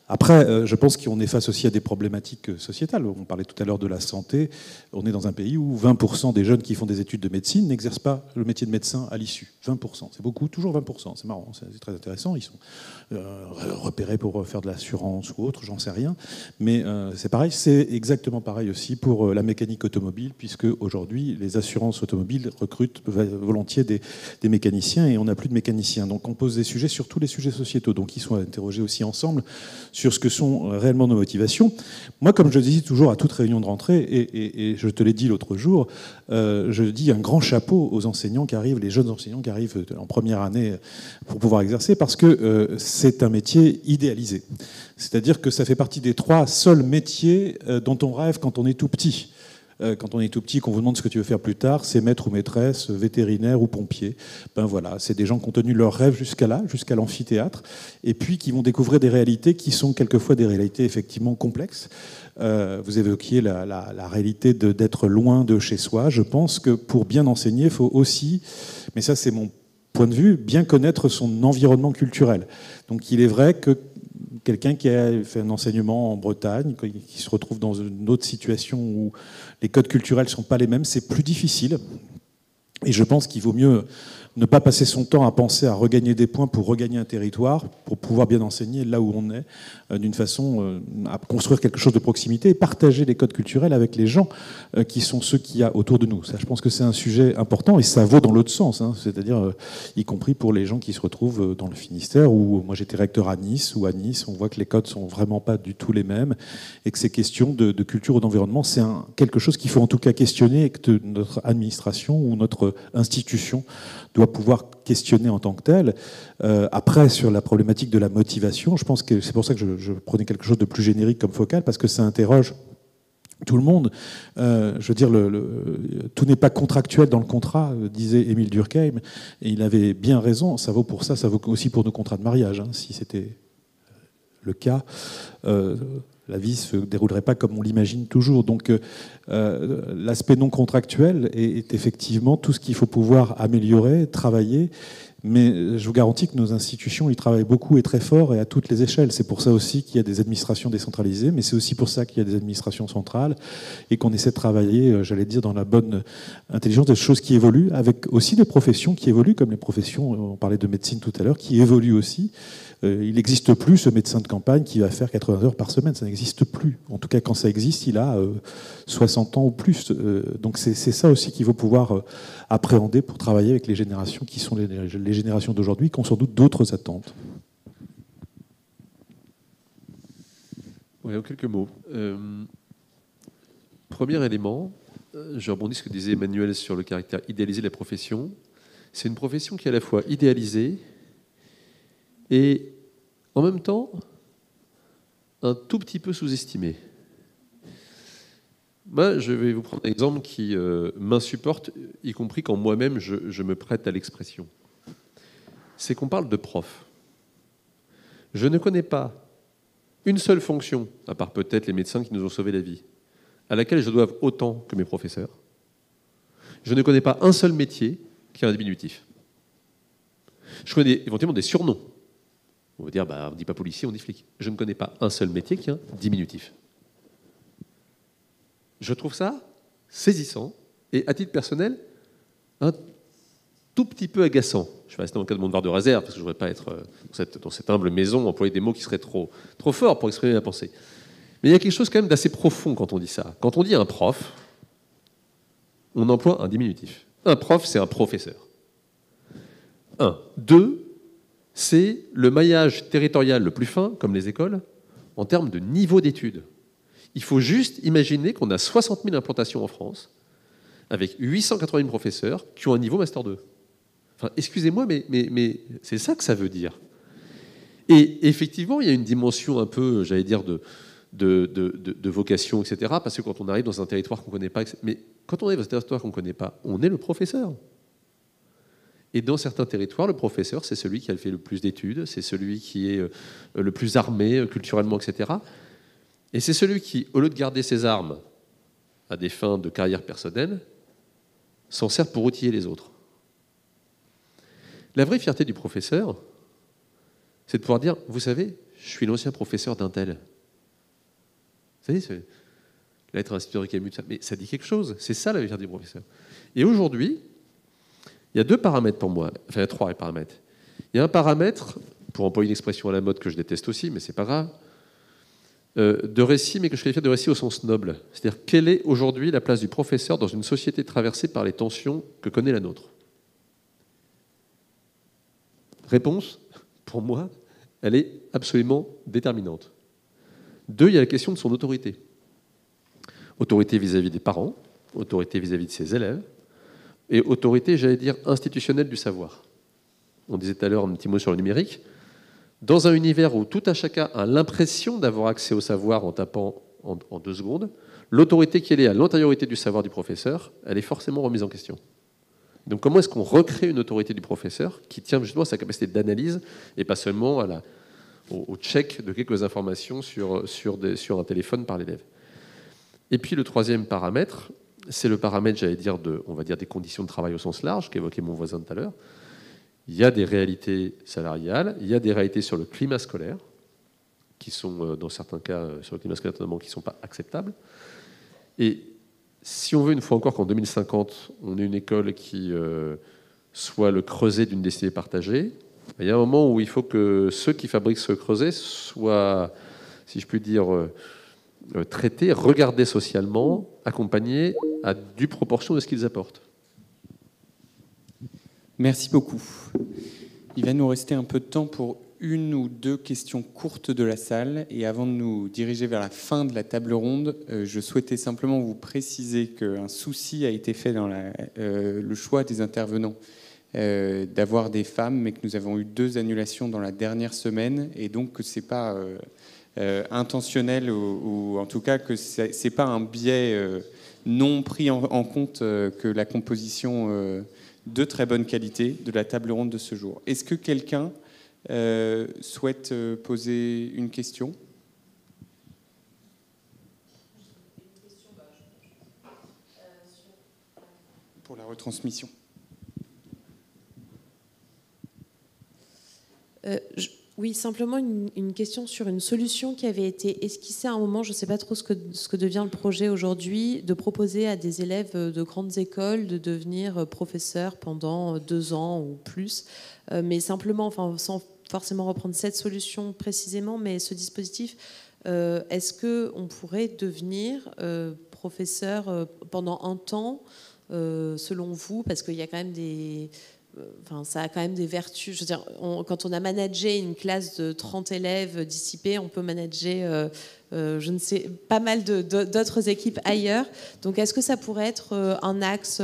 Après, je pense qu'on est face aussi à des problématiques sociétales. On parlait tout à l'heure de la santé. On est dans un pays où 20% des jeunes qui font des études de médecine n'exercent pas le métier de médecin à l'issue. 20%. C'est beaucoup, toujours 20%. C'est marrant, c'est très intéressant. Ils sont repérés pour faire de l'assurance ou autre, j'en sais rien. Mais c'est pareil, c'est exactement pareil aussi pour la mécanique automobile, puisque aujourd'hui, les assurances automobiles recrutent volontiers des mécaniciens et on n'a plus de mécaniciens. Donc on pose des sujets sur tous les sujets sociétaux. Donc ils sont interrogés aussi ensemble sur ce que sont réellement nos motivations. Moi, comme je le dis toujours à toute réunion de rentrée, et je te l'ai dit l'autre jour, je dis un grand chapeau aux enseignants qui arrivent, les jeunes enseignants qui arrivent en première année pour pouvoir exercer, parce que c'est un métier idéalisé. C'est-à-dire que ça fait partie des 3 seuls métiers dont on rêve quand on est tout petit. Quand on est tout petit, qu'on vous demande ce que tu veux faire plus tard, c'est maître ou maîtresse, vétérinaire ou pompier. Ben voilà, c'est des gens qui ont tenu leur rêve jusqu'à là, jusqu'à l'amphithéâtre, et puis qui vont découvrir des réalités qui sont quelquefois des réalités effectivement complexes. Vous évoquiez la réalité d'être loin de chez soi. Je pense que pour bien enseigner, il faut aussi, mais ça c'est mon point de vue, bien connaître son environnement culturel. Donc il est vrai que quelqu'un qui a fait un enseignement en Bretagne, qui se retrouve dans une autre situation où les codes culturels ne sont pas les mêmes, c'est plus difficile. Et je pense qu'il vaut mieux ne pas passer son temps à penser à regagner des points pour regagner un territoire, pour pouvoir bien enseigner là où on est, d'une façon à construire quelque chose de proximité et partager les codes culturels avec les gens qui sont ceux qu'il y a autour de nous. Ça, je pense que c'est un sujet important et ça vaut dans l'autre sens, c'est-à-dire y compris pour les gens qui se retrouvent dans le Finistère, où moi j'étais recteur à Nice, ou à Nice, on voit que les codes sont vraiment pas du tout les mêmes et que ces questions de culture ou d'environnement, c'est quelque chose qu'il faut en tout cas questionner et que notre administration ou notre institution doit pouvoir questionner en tant que tel. Après, sur la problématique de la motivation, je pense que c'est pour ça que je prenais quelque chose de plus générique comme focal, parce que ça interroge tout le monde. Je veux dire, tout n'est pas contractuel dans le contrat, disait Émile Durkheim, et il avait bien raison. Ça vaut pour ça vaut aussi pour nos contrats de mariage, si c'était le cas. la vie ne se déroulerait pas comme on l'imagine toujours. Donc l'aspect non contractuel est effectivement tout ce qu'il faut pouvoir améliorer, travailler. Mais je vous garantis que nos institutions y travaillent beaucoup et très fort et à toutes les échelles. C'est pour ça aussi qu'il y a des administrations décentralisées, mais c'est aussi pour ça qu'il y a des administrations centrales et qu'on essaie de travailler, j'allais dire, dans la bonne intelligence, des choses qui évoluent, avec aussi des professions qui évoluent, comme les professions, on parlait de médecine tout à l'heure, qui évoluent aussi. Il n'existe plus ce médecin de campagne qui va faire 80 heures par semaine. Ça n'existe plus. En tout cas, quand ça existe, il a 60 ans ou plus. Donc c'est ça aussi qu'il faut pouvoir appréhender pour travailler avec les générations qui sont les générations d'aujourd'hui, qui ont sans doute d'autres attentes. Oui, en quelques mots. Premier élément, je rebondis sur ce que disait Emmanuel sur le caractère idéalisé de la profession. C'est une profession qui est à la fois idéalisée et en même temps un tout petit peu sous-estimée. Moi, je vais vous prendre un exemple qui m'insupporte, y compris quand moi-même je me prête à l'expression. C'est qu'on parle de prof. Je ne connais pas une seule fonction, à part peut-être les médecins qui nous ont sauvé la vie, à laquelle je doive autant que mes professeurs. Je ne connais pas un seul métier qui a un diminutif. Je connais éventuellement des surnoms. On va dire, on ne dit pas policier, on dit flic. Je ne connais pas un seul métier qui a un diminutif. Je trouve ça saisissant et, à titre personnel, un tout petit peu agaçant. Je vais rester dans le cadre de mon devoir de réserve, parce que je ne voudrais pas être dans cette humble maison, employer des mots qui seraient trop forts pour exprimer ma pensée. Mais il y a quelque chose quand même d'assez profond quand on dit ça. Quand on dit un prof, on emploie un diminutif. Un prof, c'est un professeur. Un. Deux, c'est le maillage territorial le plus fin, comme les écoles, en termes de niveau d'études. Il faut juste imaginer qu'on a 60 000 implantations en France, avec 880 professeurs qui ont un niveau Master 2. Enfin, excusez-moi, mais c'est ça que ça veut dire. Et effectivement, il y a une dimension un peu, j'allais dire, de vocation, etc., parce que quand on arrive dans un territoire qu'on ne connaît pas, mais quand on arrive dans un territoire qu'on ne connaît pas, on est le professeur. Et dans certains territoires, le professeur, c'est celui qui a fait le plus d'études, c'est celui qui est le plus armé culturellement, etc. Et c'est celui qui, au lieu de garder ses armes à des fins de carrière personnelle, s'en sert pour outiller les autres. La vraie fierté du professeur, c'est de pouvoir dire, vous savez, je suis l'ancien professeur d'un tel. Vous savez, l'être instituteur de Camus, mais ça dit quelque chose. C'est ça la fierté du professeur. Et aujourd'hui, il y a deux paramètres pour moi, enfin il y a trois paramètres. Il y a un paramètre, pour employer une expression à la mode que je déteste aussi, mais c'est pas grave, de récit, mais que je qualifie de récit au sens noble. C'est-à-dire, quelle est aujourd'hui la place du professeur dans une société traversée par les tensions que connaît la nôtre? Réponse, pour moi, elle est absolument déterminante. Deux, il y a la question de son autorité. Autorité vis-à-vis des parents, autorité vis-à-vis de ses élèves, et autorité, j'allais dire, institutionnelle du savoir. On disait tout à l'heure un petit mot sur le numérique. Dans un univers où tout à chacun a l'impression d'avoir accès au savoir en tapant en 2 secondes, l'autorité qui est liée à l'antériorité du savoir du professeur, elle est forcément remise en question. Donc comment est-ce qu'on recrée une autorité du professeur qui tient justement à sa capacité d'analyse et pas seulement au check de quelques informations sur un téléphone par l'élève? Et puis le troisième paramètre, c'est le paramètre, j'allais dire, on va dire des conditions de travail au sens large, qu'évoquait mon voisin tout à l'heure. Il y a des réalités salariales, il y a des réalités sur le climat scolaire, qui sont, dans certains cas, sur le climat scolaire notamment, qui ne sont pas acceptables. Et si on veut, une fois encore, qu'en 2050, on ait une école qui soit le creuset d'une destinée partagée, il y a un moment où il faut que ceux qui fabriquent ce creuset soient, si je puis dire, traités, regardés socialement, accompagnés à due proportion de ce qu'ils apportent. Merci beaucoup. Il va nous rester un peu de temps pour une ou deux questions courtes de la salle. Et avant de nous diriger vers la fin de la table ronde, je souhaitais simplement vous préciser qu'un souci a été fait dans le choix des intervenants d'avoir des femmes, mais que nous avons eu 2 annulations dans la dernière semaine, et donc que ce n'est pas intentionnel, ou en tout cas que ce n'est pas un biais non pris en compte que la composition de très bonne qualité de la table ronde de ce jour. Est-ce que quelqu'un souhaite poser une question ? pour la retransmission. Oui, simplement une question sur une solution qui avait été esquissée à un moment, je ne sais pas trop ce que devient le projet aujourd'hui, de proposer à des élèves de grandes écoles de devenir professeurs pendant 2 ans ou plus, mais simplement, enfin, sans forcément reprendre cette solution précisément, mais ce dispositif, est-ce qu'on pourrait devenir professeur pendant un temps, selon vous, parce qu'il y a quand même des... Enfin, ça a quand même des vertus. Je veux dire, quand on a managé une classe de 30 élèves dissipés, on peut manager, je ne sais, pas mal d'autres équipes ailleurs. Donc, est-ce que ça pourrait être un axe,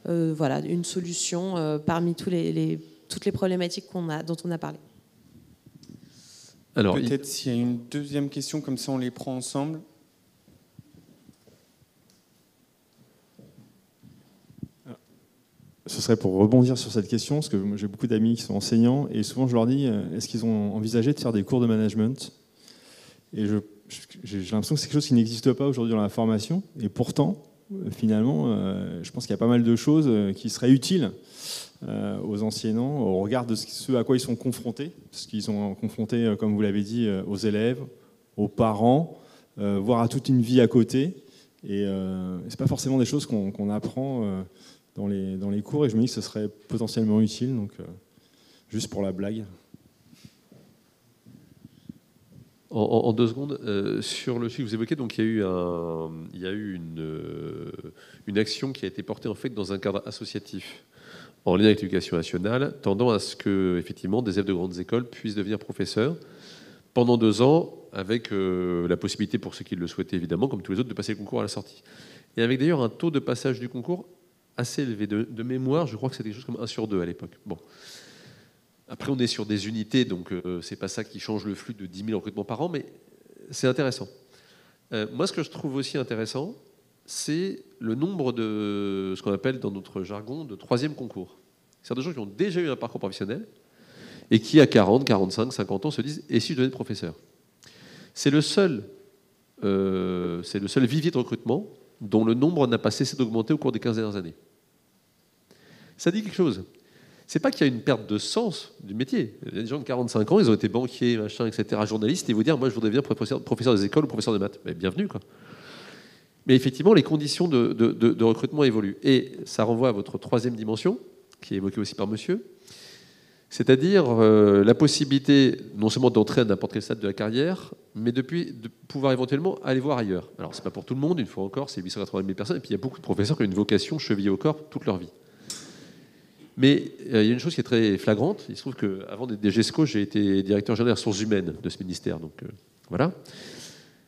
voilà, une solution parmi toutes les problématiques dont on a parlé? Alors, peut-être s'il y a une deuxième question, comme ça on les prend ensemble. Ce serait pour rebondir sur cette question, parce que moi, j'ai beaucoup d'amis qui sont enseignants, et souvent je leur dis, est-ce qu'ils ont envisagé de faire des cours de management? Et j'ai l'impression que c'est quelque chose qui n'existe pas aujourd'hui dans la formation, et pourtant, finalement, je pense qu'il y a pas mal de choses qui seraient utiles aux enseignants, au regard de ce à quoi ils sont confrontés, parce qu'ils sont confrontés, comme vous l'avez dit, aux élèves, aux parents, voire à toute une vie à côté, et c'est pas forcément des choses qu'on apprend dans les cours, et je me dis que ce serait potentiellement utile, donc juste pour la blague. En 2 secondes, sur le sujet que vous évoquez, donc il y a eu une action qui a été portée en fait dans un cadre associatif en lien avec l'éducation nationale, tendant à ce que effectivement des élèves de grandes écoles puissent devenir professeurs pendant 2 ans, avec la possibilité pour ceux qui le souhaitaient évidemment, comme tous les autres, de passer le concours à la sortie. Et avec d'ailleurs un taux de passage du concours assez élevé. De mémoire, je crois que c'était quelque chose comme 1 sur 2 à l'époque. Bon. Après, on est sur des unités, donc c'est pas ça qui change le flux de 10 000 recrutements par an, mais c'est intéressant. Moi, ce que je trouve aussi intéressant, c'est le nombre de ce qu'on appelle dans notre jargon de 3e concours. C'est-à-dire de gens qui ont déjà eu un parcours professionnel et qui, à 40, 45, 50 ans, se disent « et si je devenais professeur ?» C'est le seul vivier de recrutement dont le nombre n'a pas cessé d'augmenter au cours des 15 dernières années. Ça dit quelque chose. C'est pas qu'il y a une perte de sens du métier. Il y a des gens de 45 ans, ils ont été banquiers, machin, etc., journalistes, et vous dire, moi, je voudrais devenir professeur des écoles ou professeur de maths. Mais bienvenue, quoi. Mais effectivement, les conditions de recrutement évoluent. Et ça renvoie à votre 3e dimension, qui est évoquée aussi par monsieur, c'est-à-dire la possibilité non seulement d'entrer à n'importe quel stade de la carrière, mais de pouvoir éventuellement aller voir ailleurs. Alors, c'est pas pour tout le monde, une fois encore, c'est 880 000 personnes, et puis il y a beaucoup de professeurs qui ont une vocation chevillée au corps toute leur vie. Mais il y a une chose qui est très flagrante. Il se trouve qu'avant d'être DGESCO, j'ai été directeur général des ressources humaines de ce ministère. Donc voilà.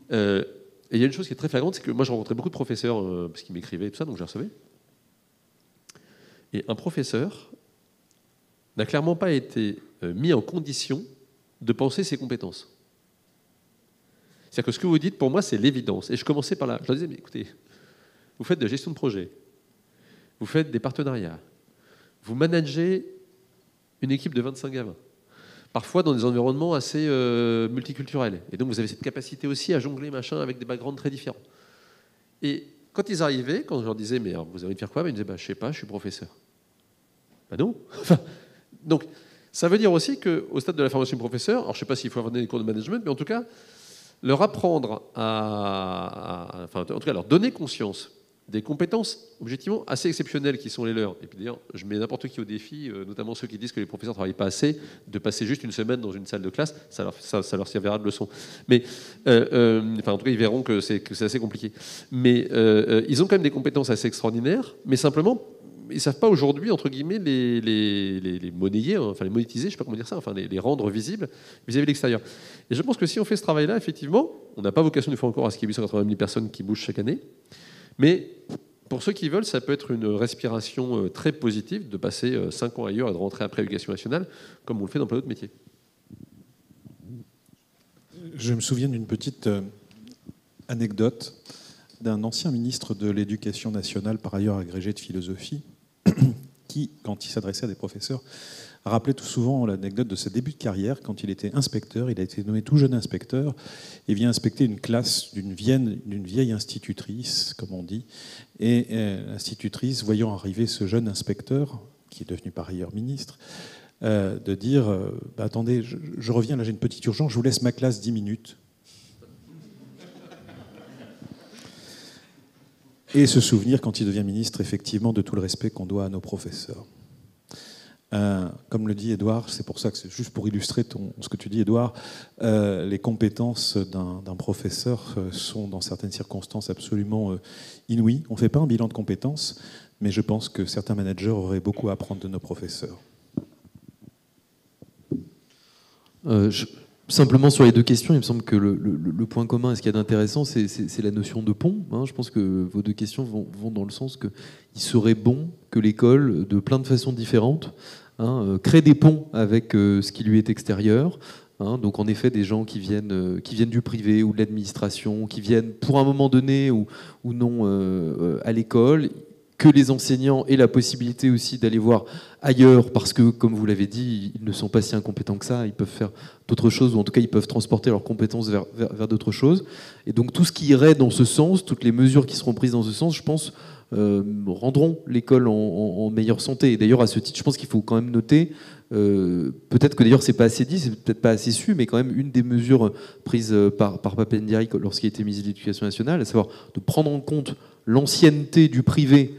Et il y a une chose qui est très flagrante, c'est que moi, je rencontrais beaucoup de professeurs, parce qu'ils m'écrivaient et tout ça, donc je les recevais. Et un professeur n'a clairement pas été mis en condition de penser ses compétences. C'est-à-dire que ce que vous dites, pour moi, c'est l'évidence. Et je commençais par là. Je leur disais, mais écoutez, vous faites de la gestion de projet, vous faites des partenariats, vous managez une équipe de 25 gamins, parfois dans des environnements assez multiculturels. Et donc, vous avez cette capacité aussi à jongler machin avec des backgrounds très différents. Et quand ils arrivaient, quand je leur disais, mais alors, vous avez envie de faire quoi? Ils me disaient, je sais pas, je suis professeur. Non. Donc, ça veut dire aussi qu'au stade de la formation de professeur, alors je ne sais pas s'il faut avoir des cours de management, mais en tout cas, leur apprendre enfin, en tout cas, leur donner conscience des compétences objectivement assez exceptionnelles qui sont les leurs. Et puis d'ailleurs, je mets n'importe qui au défi, notamment ceux qui disent que les professeurs ne travaillent pas assez, de passer juste une semaine dans une salle de classe, ça leur servira de leçon. Mais, enfin, en tout cas, ils verront que c'est assez compliqué. Mais ils ont quand même des compétences assez extraordinaires, mais simplement, ils ne savent pas aujourd'hui, entre guillemets, les monnayer, enfin les monétiser, je ne sais pas comment dire ça, enfin les rendre visibles vis-à-vis de l'extérieur. Et je pense que si on fait ce travail-là, effectivement, on n'a pas vocation une fois encore à ce qu'il y ait 880 000 personnes qui bougent chaque année, mais pour ceux qui veulent, ça peut être une respiration très positive de passer 5 ans ailleurs et de rentrer après l'éducation nationale, comme on le fait dans plein d'autres métiers. Je me souviens d'une petite anecdote d'un ancien ministre de l'Éducation nationale, par ailleurs agrégé de philosophie, qui, quand il s'adressait à des professeurs, rappelait tout souvent l'anecdote de ses débuts de carrière. Quand il était inspecteur, il a été nommé tout jeune inspecteur, et vient inspecter une classe d'une vieille institutrice, comme on dit. Et l'institutrice, voyant arriver ce jeune inspecteur, qui est devenu par ailleurs ministre, de dire attendez, je reviens, là j'ai une petite urgence, je vous laisse ma classe 10 minutes. Et se souvenir, quand il devient ministre, effectivement, de tout le respect qu'on doit à nos professeurs. Comme le dit Édouard, c'est pour ça que c'est juste pour illustrer ce que tu dis, Édouard, les compétences d'un professeur sont dans certaines circonstances absolument inouïes. On ne fait pas un bilan de compétences, mais je pense que certains managers auraient beaucoup à apprendre de nos professeurs. Simplement sur les deux questions, il me semble que le point commun et ce qu'il y a d'intéressant, c'est la notion de pont. Je pense que vos deux questions vont dans le sens qu'il serait bon que l'école, de plein de façons différentes, crée des ponts avec ce qui lui est extérieur. Donc en effet, des gens qui viennent du privé ou de l'administration, qui viennent pour un moment donné ou non à l'école, que les enseignants aient la possibilité aussi d'aller voir ailleurs, parce que, comme vous l'avez dit, ils ne sont pas si incompétents que ça, ils peuvent faire d'autres choses, ou en tout cas ils peuvent transporter leurs compétences vers d'autres choses. Et donc tout ce qui irait dans ce sens, toutes les mesures qui seront prises dans ce sens, je pense, rendront l'école en meilleure santé. Et d'ailleurs, à ce titre, je pense qu'il faut quand même noter, peut-être que d'ailleurs c'est pas assez dit, c'est peut-être pas assez su, mais quand même une des mesures prises par Pape Ndiaye lorsqu'il a été ministre de l'Éducation nationale, à savoir de prendre en compte l'ancienneté du privé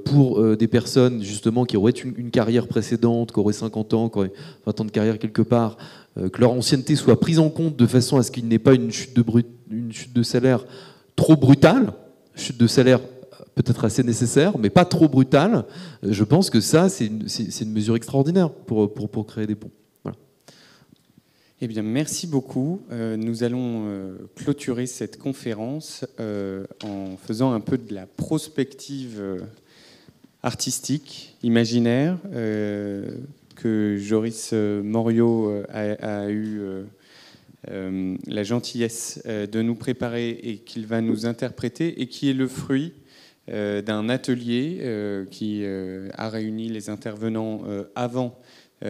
pour des personnes justement qui auraient une carrière précédente, qui auraient 50 ans, qui auraient 20 ans de carrière quelque part, que leur ancienneté soit prise en compte de façon à ce qu'il n'y ait pas une chute de salaire trop brutale, chute de salaire peut-être assez nécessaire, mais pas trop brutale. Je pense que ça, c'est une mesure extraordinaire pour créer des ponts. Voilà. Eh bien, merci beaucoup. Nous allons clôturer cette conférence en faisant un peu de la prospective artistique, imaginaire, que Joris Moriot a eu la gentillesse de nous préparer et qu'il va nous interpréter, et qui est le fruit d'un atelier qui a réuni les intervenants avant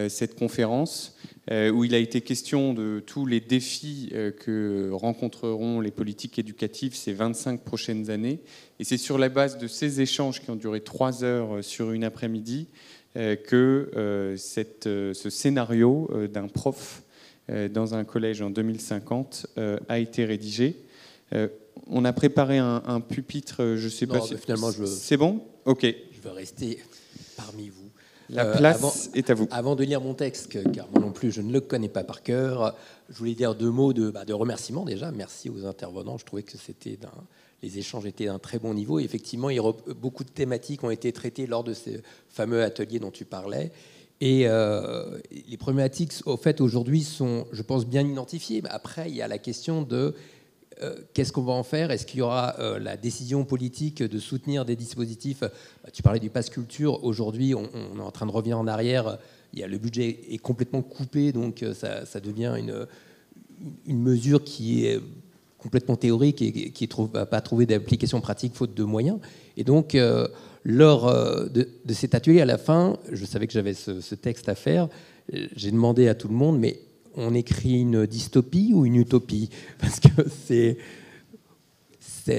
cette conférence, où il a été question de tous les défis que rencontreront les politiques éducatives ces 25 prochaines années. Et c'est sur la base de ces échanges qui ont duré 3 heures sur une après-midi que ce scénario d'un prof dans un collège en 2050 a été rédigé. On a préparé un pupitre, je ne sais pas si... Finalement, c'est bon ? Ok. Je veux rester parmi vous. La place est à vous. Avant de lire mon texte, car moi non plus je ne le connais pas par cœur, je voulais dire 2 mots de remerciement déjà. Merci aux intervenants. Je trouvais que les échanges étaient d'un très bon niveau. Et effectivement, beaucoup de thématiques ont été traitées lors de ces fameux ateliers dont tu parlais. Et les problématiques, au fait, aujourd'hui, sont, je pense, bien identifiées. Après, il y a la question de qu'est-ce qu'on va en faire ? Est-ce qu'il y aura la décision politique de soutenir des dispositifs ? Tu parlais du pass culture. Aujourd'hui, on est en train de revenir en arrière. Le budget est complètement coupé, donc ça devient une mesure qui est complètement théorique et qui ne va pas trouver d'application pratique faute de moyens. Et donc, lors de cet atelier, à la fin, je savais que j'avais ce texte à faire. J'ai demandé à tout le monde, mais on écrit une dystopie ou une utopie ? Parce que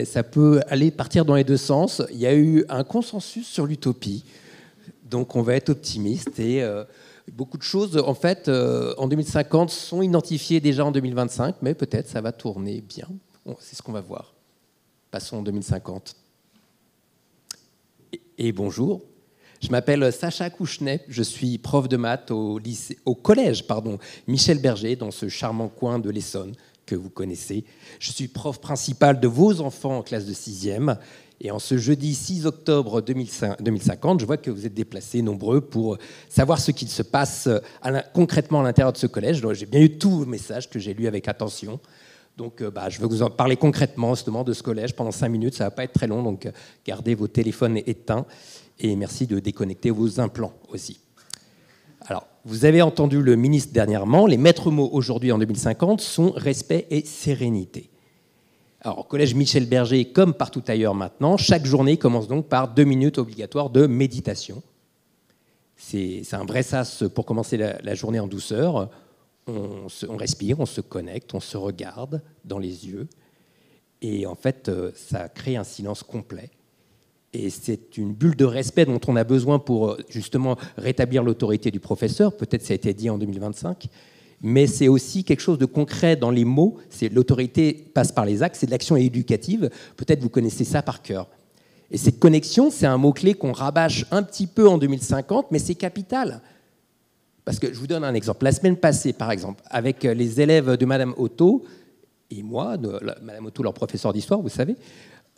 ça peut aller partir dans les deux sens. Il y a eu un consensus sur l'utopie, donc on va être optimiste. Et beaucoup de choses, en fait, en 2050, sont identifiées déjà en 2025, mais peut-être ça va tourner bien. C'est ce qu'on va voir. Passons en 2050. Et bonjour. Je m'appelle Sacha Kouchnet, je suis prof de maths au collège Michel Berger, dans ce charmant coin de l'Essonne que vous connaissez. Je suis prof principal de vos enfants en classe de 6e. Et en ce jeudi 6 octobre 2050, je vois que vous êtes déplacés nombreux pour savoir ce qu'il se passe concrètement à l'intérieur de ce collège. Donc, j'ai bien eu tous vos messages que j'ai lus avec attention. Donc, je vais vous en parler concrètement justement de ce collège pendant 5 minutes. Ça ne va pas être très long, donc gardez vos téléphones éteints. Et merci de déconnecter vos implants aussi. Alors, vous avez entendu le ministre dernièrement, les maîtres mots aujourd'hui en 2050 sont respect et sérénité. Alors, au collège Michel Berger, comme partout ailleurs maintenant, chaque journée commence donc par 2 minutes obligatoires de méditation. C'est un vrai sas pour commencer la journée en douceur. On respire, on se connecte, on se regarde dans les yeux. Et en fait, ça crée un silence complet. Et c'est une bulle de respect dont on a besoin pour justement rétablir l'autorité du professeur. Peut-être ça a été dit en 2025. Mais c'est aussi quelque chose de concret dans les mots. L'autorité passe par les actes, c'est de l'action éducative. Peut-être vous connaissez ça par cœur. Et cette connexion, c'est un mot-clé qu'on rabâche un petit peu en 2050, mais c'est capital. Parce que je vous donne un exemple. La semaine passée, par exemple, avec les élèves de Madame Otto et moi, Madame Otto, leur professeur d'histoire, vous savez,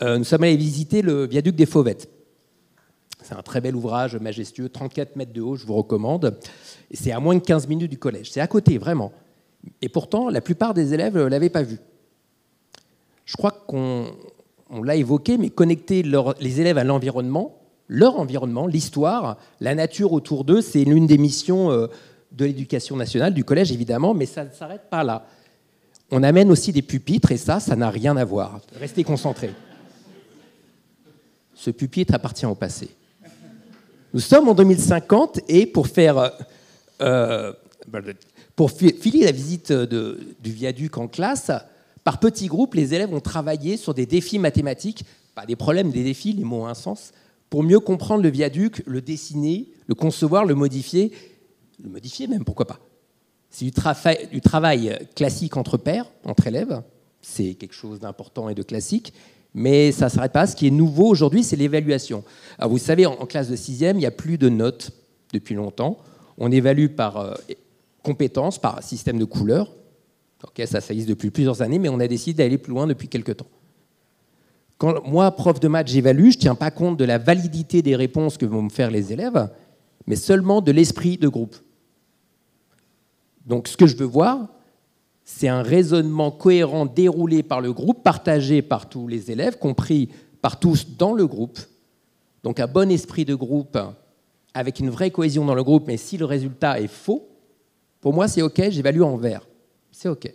nous sommes allés visiter le viaduc des Fauvettes. C'est un très bel ouvrage majestueux, 34 mètres de haut, je vous recommande. Et c'est à moins de 15 minutes du collège. C'est à côté, vraiment. Et pourtant, la plupart des élèves ne l'avaient pas vu. Je crois qu'on l'a évoqué, mais connecter les élèves à l'environnement, leur environnement, l'histoire, la nature autour d'eux, c'est l'une des missions de l'éducation nationale, du collège évidemment, mais ça ne s'arrête pas là. On amène aussi des pupitres et ça n'a rien à voir. Restez concentrés. Ce pupitre appartient au passé. Nous sommes en 2050 et pour filer la visite du viaduc en classe, par petits groupes, les élèves ont travaillé sur des défis mathématiques, pas des problèmes, des défis, les mots ont un sens, pour mieux comprendre le viaduc, le dessiner, le concevoir, le modifier même, pourquoi pas. C'est du travail classique entre pairs, entre élèves, c'est quelque chose d'important et de classique, mais ça ne s'arrête pas. Ce qui est nouveau aujourd'hui, c'est l'évaluation. Alors vous savez, en classe de 6e, il n'y a plus de notes depuis longtemps. On évalue par compétences, par système de couleurs. Okay, ça existe depuis plusieurs années, mais on a décidé d'aller plus loin depuis quelques temps. Quand moi, prof de maths, j'évalue, je ne tiens pas compte de la validité des réponses que vont me faire les élèves, mais seulement de l'esprit de groupe. Donc ce que je veux voir, c'est un raisonnement cohérent déroulé par le groupe, partagé par tous les élèves, compris par tous dans le groupe. Donc un bon esprit de groupe avec une vraie cohésion dans le groupe, mais si le résultat est faux, pour moi c'est OK, j'évalue en vert. C'est OK.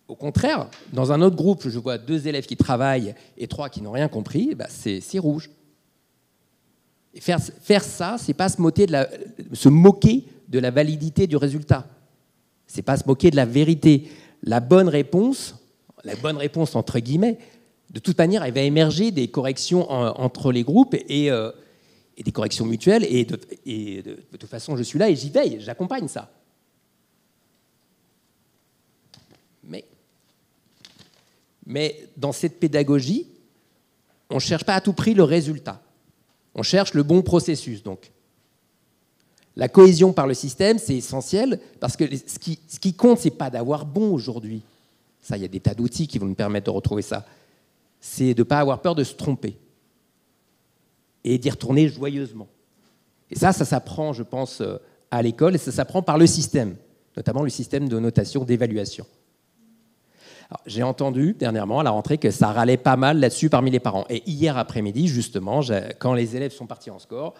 Au contraire, dans un autre groupe, je vois 2 élèves qui travaillent et 3 qui n'ont rien compris, c'est rouge. Et faire ça, c'est pas se moquer de la validité du résultat. C'est pas se moquer de la vérité. La bonne réponse entre guillemets, de toute manière, elle va émerger des corrections entre les groupes et des corrections mutuelles. Et de toute façon, je suis là et j'y veille, j'accompagne ça. Mais dans cette pédagogie, on ne cherche pas à tout prix le résultat. On cherche le bon processus, donc. La cohésion par le système, c'est essentiel, parce que ce qui compte, ce n'est pas d'avoir bon aujourd'hui. Ça, il y a des tas d'outils qui vont nous permettre de retrouver ça. C'est de ne pas avoir peur de se tromper et d'y retourner joyeusement. Et ça s'apprend, je pense, à l'école, et ça s'apprend par le système, notamment le système de notation d'évaluation. J'ai entendu dernièrement à la rentrée que ça râlait pas mal là-dessus parmi les parents. Et hier après-midi, justement, quand les élèves sont partis en sport,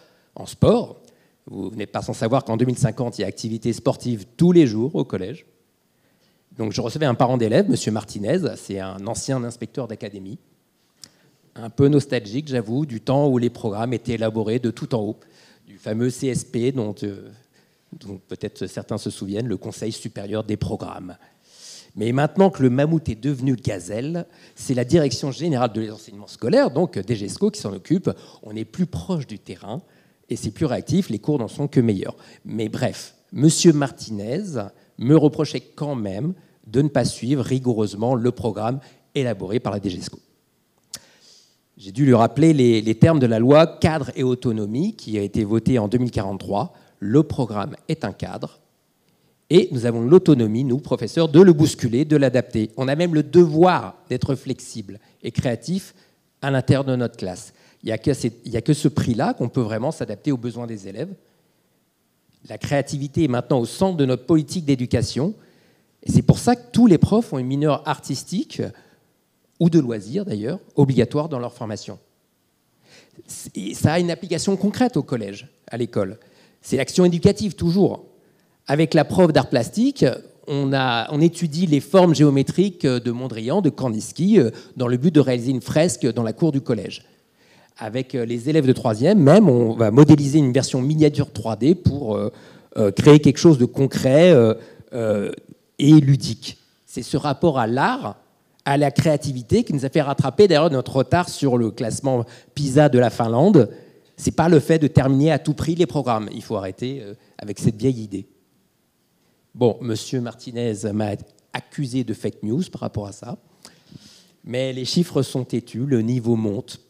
vous n'êtes pas sans savoir qu'en 2050, il y a activité sportive tous les jours au collège. Donc je recevais un parent d'élève, M. Martinez, c'est un ancien inspecteur d'académie, un peu nostalgique, j'avoue, du temps où les programmes étaient élaborés de tout en haut, du fameux CSP dont peut-être certains se souviennent, le Conseil supérieur des programmes. Mais maintenant que le mammouth est devenu gazelle, c'est la Direction générale de l'enseignement scolaire, donc DGESCO, qui s'en occupe. On est plus proche du terrain et c'est plus réactif, les cours n'en sont que meilleurs. Mais bref, M. Martinez me reprochait quand même de ne pas suivre rigoureusement le programme élaboré par la DGESCO. J'ai dû lui rappeler les termes de la loi cadre et autonomie qui a été votée en 2043. Le programme est un cadre. Et nous avons l'autonomie, nous, professeurs, de le bousculer, de l'adapter. On a même le devoir d'être flexible et créatif à l'intérieur de notre classe. Il n'y a que ce prix-là qu'on peut vraiment s'adapter aux besoins des élèves. La créativité est maintenant au centre de notre politique d'éducation. Et c'est pour ça que tous les profs ont une mineure artistique, ou de loisirs d'ailleurs, obligatoire dans leur formation. Et ça a une application concrète au collège, à l'école. C'est l'action éducative, toujours. Avec la prof d'art plastique, on étudie les formes géométriques de Mondrian, de Kandinsky, dans le but de réaliser une fresque dans la cour du collège. Avec les élèves de 3e, même, on va modéliser une version miniature 3D pour créer quelque chose de concret et ludique. C'est ce rapport à l'art, à la créativité qui nous a fait rattraper d'ailleurs notre retard sur le classement PISA de la Finlande. Ce n'est pas le fait de terminer à tout prix les programmes. Il faut arrêter avec cette vieille idée. Bon, Monsieur Martinez m'a accusé de fake news par rapport à ça. Mais les chiffres sont têtus, le niveau monte,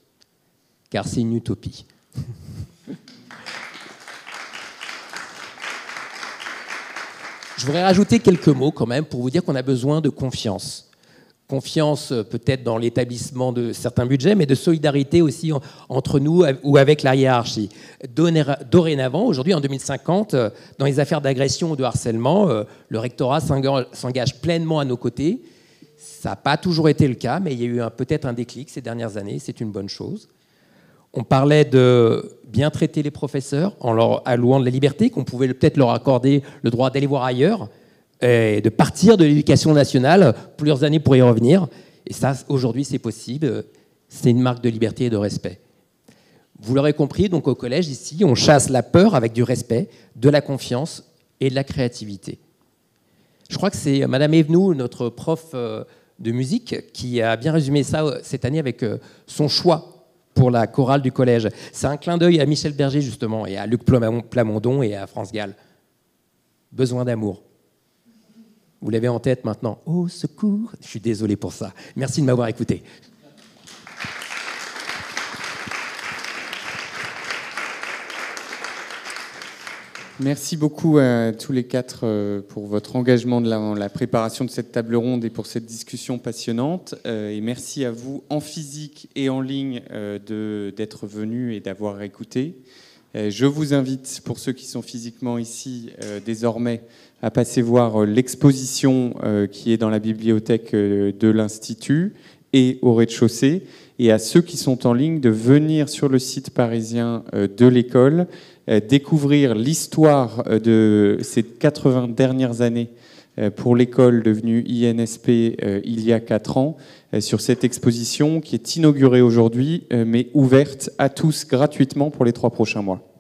car c'est une utopie. Je voudrais rajouter quelques mots quand même pour vous dire qu'on a besoin de confiance. Confiance peut-être dans l'établissement de certains budgets, mais de solidarité aussi entre nous ou avec la hiérarchie. Dorénavant, aujourd'hui en 2050, dans les affaires d'agression ou de harcèlement, le rectorat s'engage pleinement à nos côtés. Ça n'a pas toujours été le cas, mais il y a eu peut-être un déclic ces dernières années, c'est une bonne chose. On parlait de bien traiter les professeurs en leur allouant de la liberté, qu'on pouvait peut-être leur accorder le droit d'aller voir ailleurs, et de partir de l'éducation nationale, plusieurs années pour y revenir. Et ça, aujourd'hui, c'est possible. C'est une marque de liberté et de respect. Vous l'aurez compris, donc au collège, ici, on chasse la peur avec du respect, de la confiance et de la créativité. Je crois que c'est Madame Evenou, notre prof de musique, qui a bien résumé ça cette année avec son choix pour la chorale du collège. C'est un clin d'œil à Michel Berger, justement, et à Luc Plamondon et à France Gall. Besoin d'amour. Vous l'avez en tête maintenant. Au secours. Je suis désolé pour ça. Merci de m'avoir écouté. Merci beaucoup à tous les quatre pour votre engagement dans la préparation de cette table ronde et pour cette discussion passionnante. Et merci à vous en physique et en ligne d'être venus et d'avoir écouté. Je vous invite, pour ceux qui sont physiquement ici désormais, à passer voir l'exposition qui est dans la bibliothèque de l'Institut et au rez-de-chaussée, et à ceux qui sont en ligne de venir sur le site parisien de l'école, découvrir l'histoire de ces 80 dernières années pour l'école devenue INSP il y a 4 ans, sur cette exposition qui est inaugurée aujourd'hui, mais ouverte à tous gratuitement pour les 3 prochains mois.